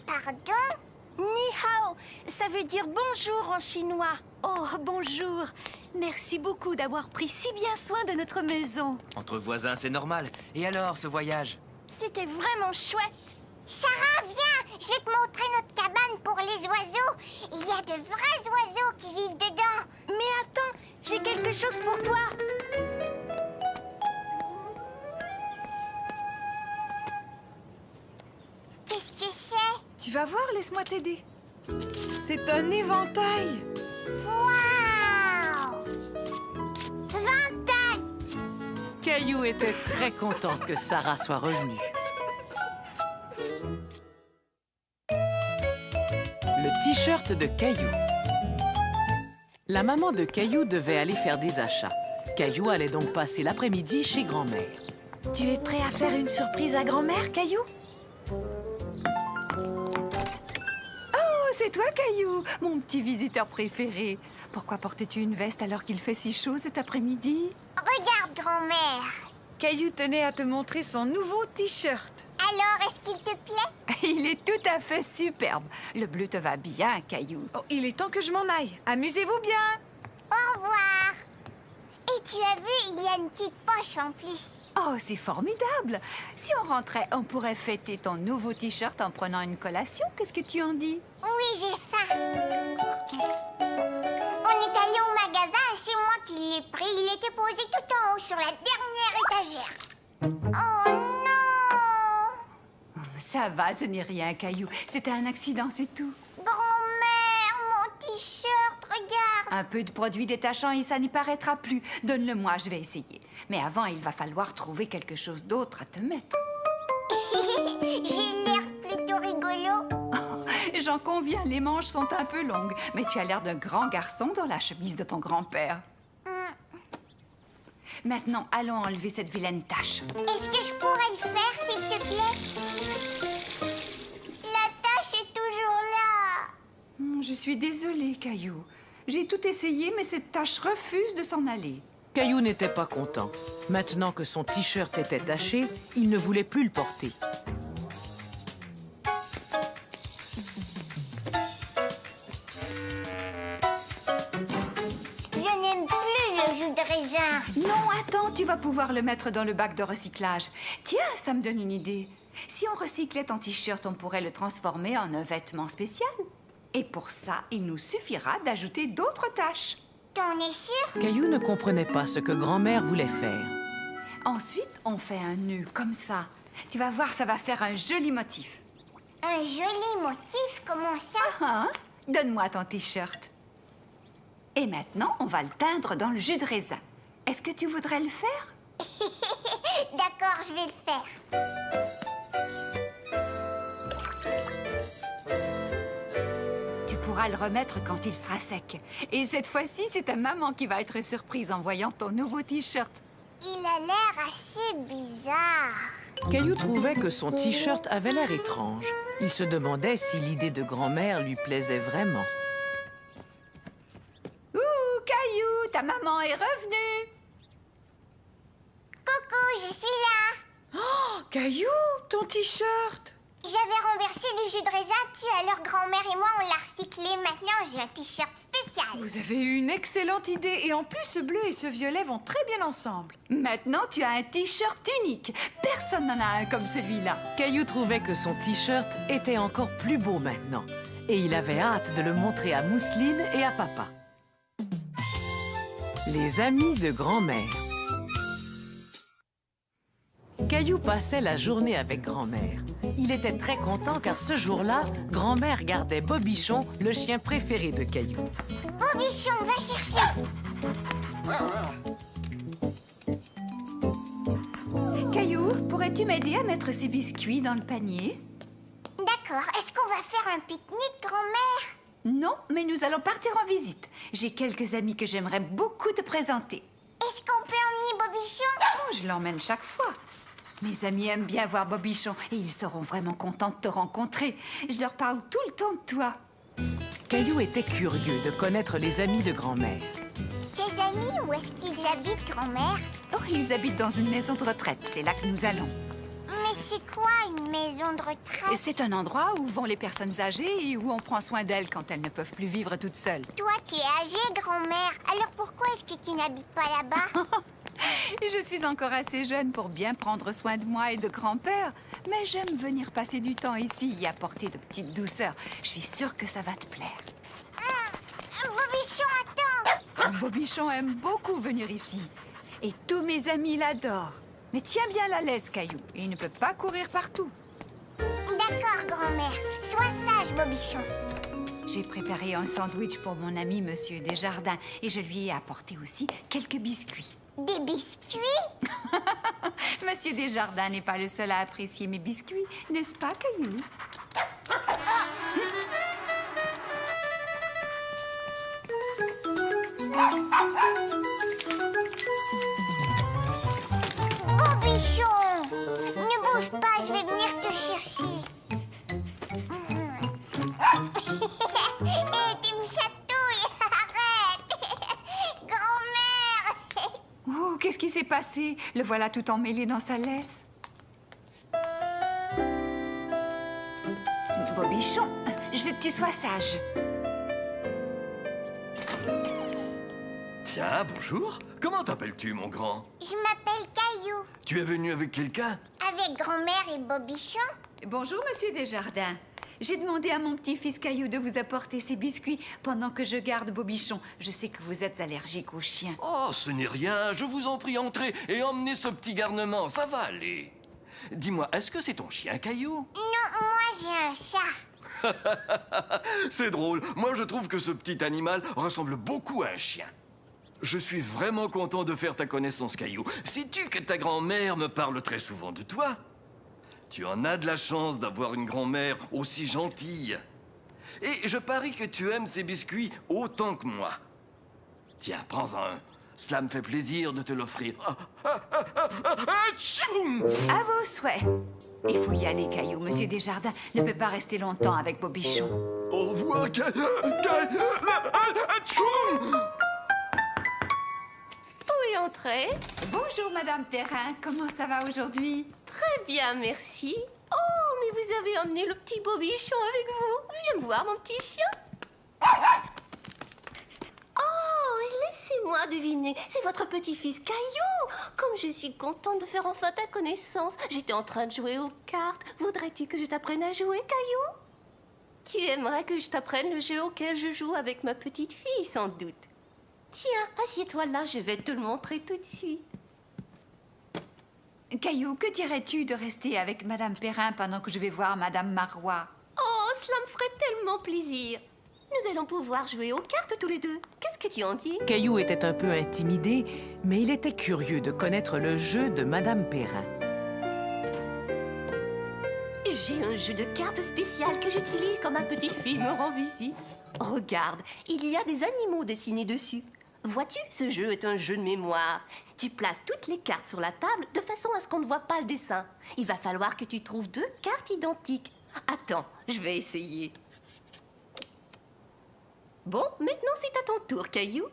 Pardon? Ni hao, ça veut dire bonjour en chinois. Oh, bonjour. Merci beaucoup d'avoir pris si bien soin de notre maison. Entre voisins, c'est normal. Et alors, ce voyage? C'était vraiment chouette. Sarah, viens! Je vais te montrer notre cabane pour les oiseaux. Il y a de vrais oiseaux qui vivent dedans. Mais attends, j'ai quelque chose pour toi. Qu'est-ce que c'est? Tu vas voir, laisse-moi t'aider. C'est un éventail. Waouh! 20 ans! Caillou était très content que Sarah soit revenue. Le t-shirt de Caillou. La maman de Caillou devait aller faire des achats. Caillou allait donc passer l'après-midi chez grand-mère. Tu es prêt à faire une surprise à grand-mère, Caillou? Oh, c'est toi, Caillou, mon petit visiteur préféré. Pourquoi portes-tu une veste alors qu'il fait si chaud cet après-midi? Regarde, grand-mère. Caillou tenait à te montrer son nouveau t-shirt. Alors, est-ce qu'il te plaît? Il est tout à fait superbe. Le bleu te va bien, Caillou. Oh, il est temps que je m'en aille. Amusez-vous bien. Au revoir. Et tu as vu, il y a une petite poche en plus. Oh, c'est formidable. Si on rentrait, on pourrait fêter ton nouveau t-shirt en prenant une collation. Qu'est-ce que tu en dis? Oui, j'ai faim. On est allé au magasin et c'est moi qui l'ai pris. Il était posé tout en haut sur la dernière étagère. Oh non! Ça va, ce n'est rien, Caillou. C'était un accident, c'est tout. Grand-mère, mon t-shirt, regarde. Un peu de produit détachant et ça n'y paraîtra plus. Donne-le-moi, je vais essayer. Mais avant, il va falloir trouver quelque chose d'autre à te mettre. J'ai l'air plutôt rigolo. J'en conviens, les manches sont un peu longues. Mais tu as l'air d'un grand garçon dans la chemise de ton grand-père. Maintenant, allons enlever cette vilaine tache. Est-ce que je pourrais le faire, s'il te plaît? La tache est toujours là. Je suis désolée, Caillou. J'ai tout essayé, mais cette tache refuse de s'en aller. Caillou n'était pas content. Maintenant que son t-shirt était taché, il ne voulait plus le porter. Je n'aime plus le jus de raisin. Non, attends, tu vas pouvoir le mettre dans le bac de recyclage. Tiens, ça me donne une idée. Si on recyclait ton t-shirt, on pourrait le transformer en un vêtement spécial. Et pour ça, il nous suffira d'ajouter d'autres taches. T'en es sûr? Caillou ne comprenait pas ce que grand-mère voulait faire. Ensuite, on fait un nœud comme ça. Tu vas voir, ça va faire un joli motif. Un joli motif, comment ça? Hein? Donne-moi ton t-shirt. Et maintenant, on va le teindre dans le jus de raisin. Est-ce que tu voudrais le faire? D'accord, je vais le faire. Tu pourras le remettre quand il sera sec. Et cette fois-ci, c'est ta maman qui va être surprise en voyant ton nouveau t-shirt. Il a l'air assez bizarre. Caillou trouvait que son t-shirt avait l'air étrange. Il se demandait si l'idée de grand-mère lui plaisait vraiment. Ouh, Caillou, ta maman est revenue. Coucou, je suis là. Oh, Caillou, ton t-shirt. J'avais renversé du jus de raisin dessus, alors grand-mère et moi, on l'a recyclé. Maintenant, j'ai un t-shirt spécial. Vous avez eu une excellente idée. Et en plus, ce bleu et ce violet vont très bien ensemble. Maintenant, tu as un t-shirt unique. Personne n'en a un comme celui-là. Caillou trouvait que son t-shirt était encore plus beau maintenant. Et il avait hâte de le montrer à Mousseline et à papa. Les amis de grand-mère. Caillou passait la journée avec grand-mère. Il était très content car ce jour-là, grand-mère gardait Bobichon, le chien préféré de Caillou. Bobichon, va chercher. Caillou, pourrais-tu m'aider à mettre ces biscuits dans le panier? D'accord, est-ce qu'on va faire un pique-nique, grand-mère? Non, mais nous allons partir en visite. J'ai quelques amis que j'aimerais beaucoup te présenter. Est-ce qu'on peut emmener Bobichon? Oh, je l'emmène chaque fois. Mes amis aiment bien voir Bobichon et ils seront vraiment contents de te rencontrer. Je leur parle tout le temps de toi. Caillou était curieux de connaître les amis de grand-mère. Tes amis, où est-ce qu'ils habitent, grand-mère? Oh, ils habitent dans une maison de retraite. C'est là que nous allons. Mais c'est quoi une maison de retraite? C'est un endroit où vont les personnes âgées et où on prend soin d'elles quand elles ne peuvent plus vivre toutes seules. Toi, tu es âgée, grand-mère. Alors pourquoi est-ce que tu n'habites pas là-bas? Je suis encore assez jeune pour bien prendre soin de moi et de grand-père. Mais j'aime venir passer du temps ici et apporter de petites douceurs. Je suis sûre que ça va te plaire. Bobichon, attends! Bobichon aime beaucoup venir ici. Et tous mes amis l'adorent. Mais tiens bien la laisse, Caillou. Il ne peut pas courir partout. D'accord, grand-mère. Sois sage, Bobichon. J'ai préparé un sandwich pour mon ami Monsieur Desjardins et je lui ai apporté aussi quelques biscuits. Des biscuits? Monsieur Desjardins n'est pas le seul à apprécier mes biscuits, n'est-ce pas, Caillou? Bobichon! Ne bouge pas, je vais venir te chercher. Hé, tu me chatouilles! Arrête! Grand-mère! Oh, qu'est-ce qui s'est passé? Le voilà tout emmêlé dans sa laisse. Bobichon, je veux que tu sois sage. Tiens, bonjour. Comment t'appelles-tu, mon grand? Je m'appelle Caillou. Tu es venu avec quelqu'un? Avec grand-mère et Bobichon? Bonjour, Monsieur Desjardins. J'ai demandé à mon petit-fils Caillou de vous apporter ces biscuits pendant que je garde Bobichon. Je sais que vous êtes allergique aux chiens. Oh, ce n'est rien. Je vous en prie, entrez et emmenez ce petit garnement. Ça va aller. Dis-moi, est-ce que c'est ton chien, Caillou? Non, moi j'ai un chat. C'est drôle. Moi, je trouve que ce petit animal ressemble beaucoup à un chien. Je suis vraiment content de faire ta connaissance, Caillou. Sais-tu que ta grand-mère me parle très souvent de toi? Tu en as de la chance d'avoir une grand-mère aussi gentille. Et je parie que tu aimes ces biscuits autant que moi. Tiens, prends-en un. Cela me fait plaisir de te l'offrir. À vos souhaits. Il faut y aller, Caillou. Monsieur Desjardins ne peut pas rester longtemps avec Bobichon. Au revoir, Oui, entrez. Bonjour, Madame Perrin. Comment ça va aujourd'hui? Très bien, merci. Oh, mais vous avez emmené le petit Bobichon avec vous. Viens me voir, mon petit chien. Oh, laissez-moi deviner. C'est votre petit-fils Caillou. Comme je suis contente de faire enfin ta connaissance. J'étais en train de jouer aux cartes. Voudrais-tu que je t'apprenne à jouer, Caillou? Tu aimerais que je t'apprenne le jeu auquel je joue avec ma petite fille, sans doute. Tiens, assieds-toi là, je vais te le montrer tout de suite. Caillou, que dirais-tu de rester avec Madame Perrin pendant que je vais voir Madame Marois? Oh, cela me ferait tellement plaisir. Nous allons pouvoir jouer aux cartes tous les deux. Qu'est-ce que tu en dis? Caillou était un peu intimidé, mais il était curieux de connaître le jeu de Madame Perrin. J'ai un jeu de cartes spécial que j'utilise quand ma petite fille me rend visite. Regarde, il y a des animaux dessinés dessus. Vois-tu, ce jeu est un jeu de mémoire. Tu places toutes les cartes sur la table de façon à ce qu'on ne voit pas le dessin. Il va falloir que tu trouves 2 cartes identiques. Attends, je vais essayer. Bon, maintenant c'est à ton tour, Caillou.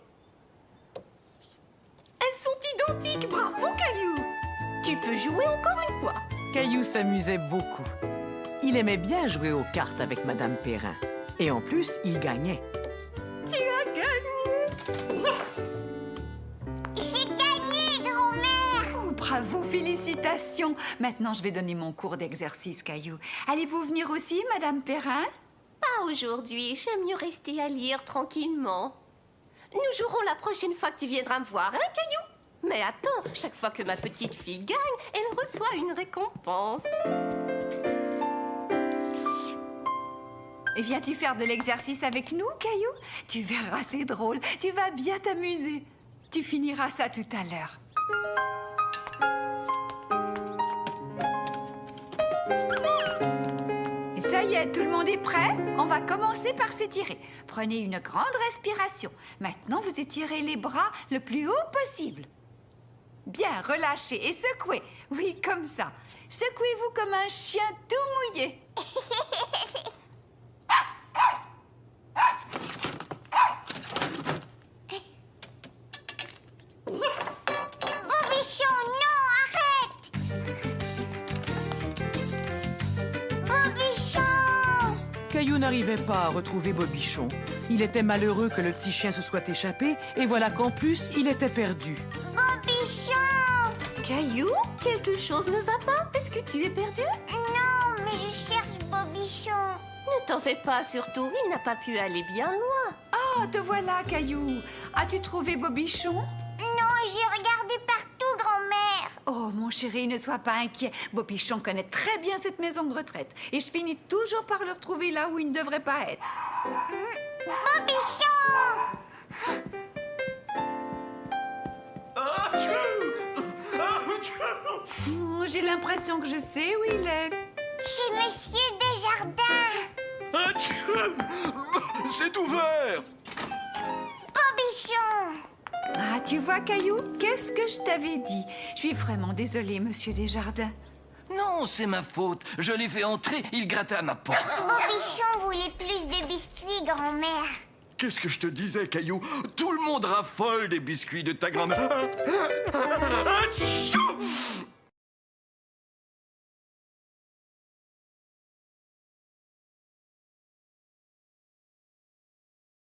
Elles sont identiques, bravo, Caillou. Tu peux jouer encore une fois. Caillou s'amusait beaucoup. Il aimait bien jouer aux cartes avec Madame Perrin. Et en plus, il gagnait. Tu as gagné. J'ai gagné, grand-mère. Oh, bravo, félicitations. Maintenant, je vais donner mon cours d'exercice, Caillou. Allez-vous venir aussi, Madame Perrin? Pas aujourd'hui, j'aime mieux rester à lire tranquillement. Nous jouerons la prochaine fois que tu viendras me voir, hein, Caillou? Mais attends, chaque fois que ma petite fille gagne, elle reçoit une récompense. Viens-tu faire de l'exercice avec nous, Caillou? Tu verras, c'est drôle. Tu vas bien t'amuser. Tu finiras ça tout à l'heure. Et ça y est, tout le monde est prêt? On va commencer par s'étirer. Prenez une grande respiration. Maintenant, vous étirez les bras le plus haut possible. Bien, relâchez et secouez. Oui, comme ça. Secouez-vous comme un chien tout mouillé. Bobichon, non, arrête! Bobichon! Caillou n'arrivait pas à retrouver Bobichon. Il était malheureux que le petit chien se soit échappé, et voilà qu'en plus, il était perdu. Bobichon! Caillou, quelque chose ne va pas? Est-ce que tu es perdu? Non, mais je cherche Bobichon. Ne t'en fais pas, surtout. Il n'a pas pu aller bien loin. Ah, te voilà, Caillou. As-tu trouvé Bobichon? Non, j'ai regardé partout, grand-mère. Oh, mon chéri, ne sois pas inquiet. Bobichon connaît très bien cette maison de retraite. Et je finis toujours par le retrouver là où il ne devrait pas être. Bobichon! Oh, j'ai l'impression que je sais où il est. Chez Monsieur Desjardins. C'est ouvert! Bobichon! Ah, tu vois, Caillou, qu'est-ce que je t'avais dit? Je suis vraiment désolée, Monsieur Desjardins. Non, c'est ma faute. Je l'ai fait entrer, il grattait à ma porte. Bobichon voulait plus de biscuits, grand-mère. Qu'est-ce que je te disais, Caillou? Tout le monde raffole des biscuits de ta grand-mère.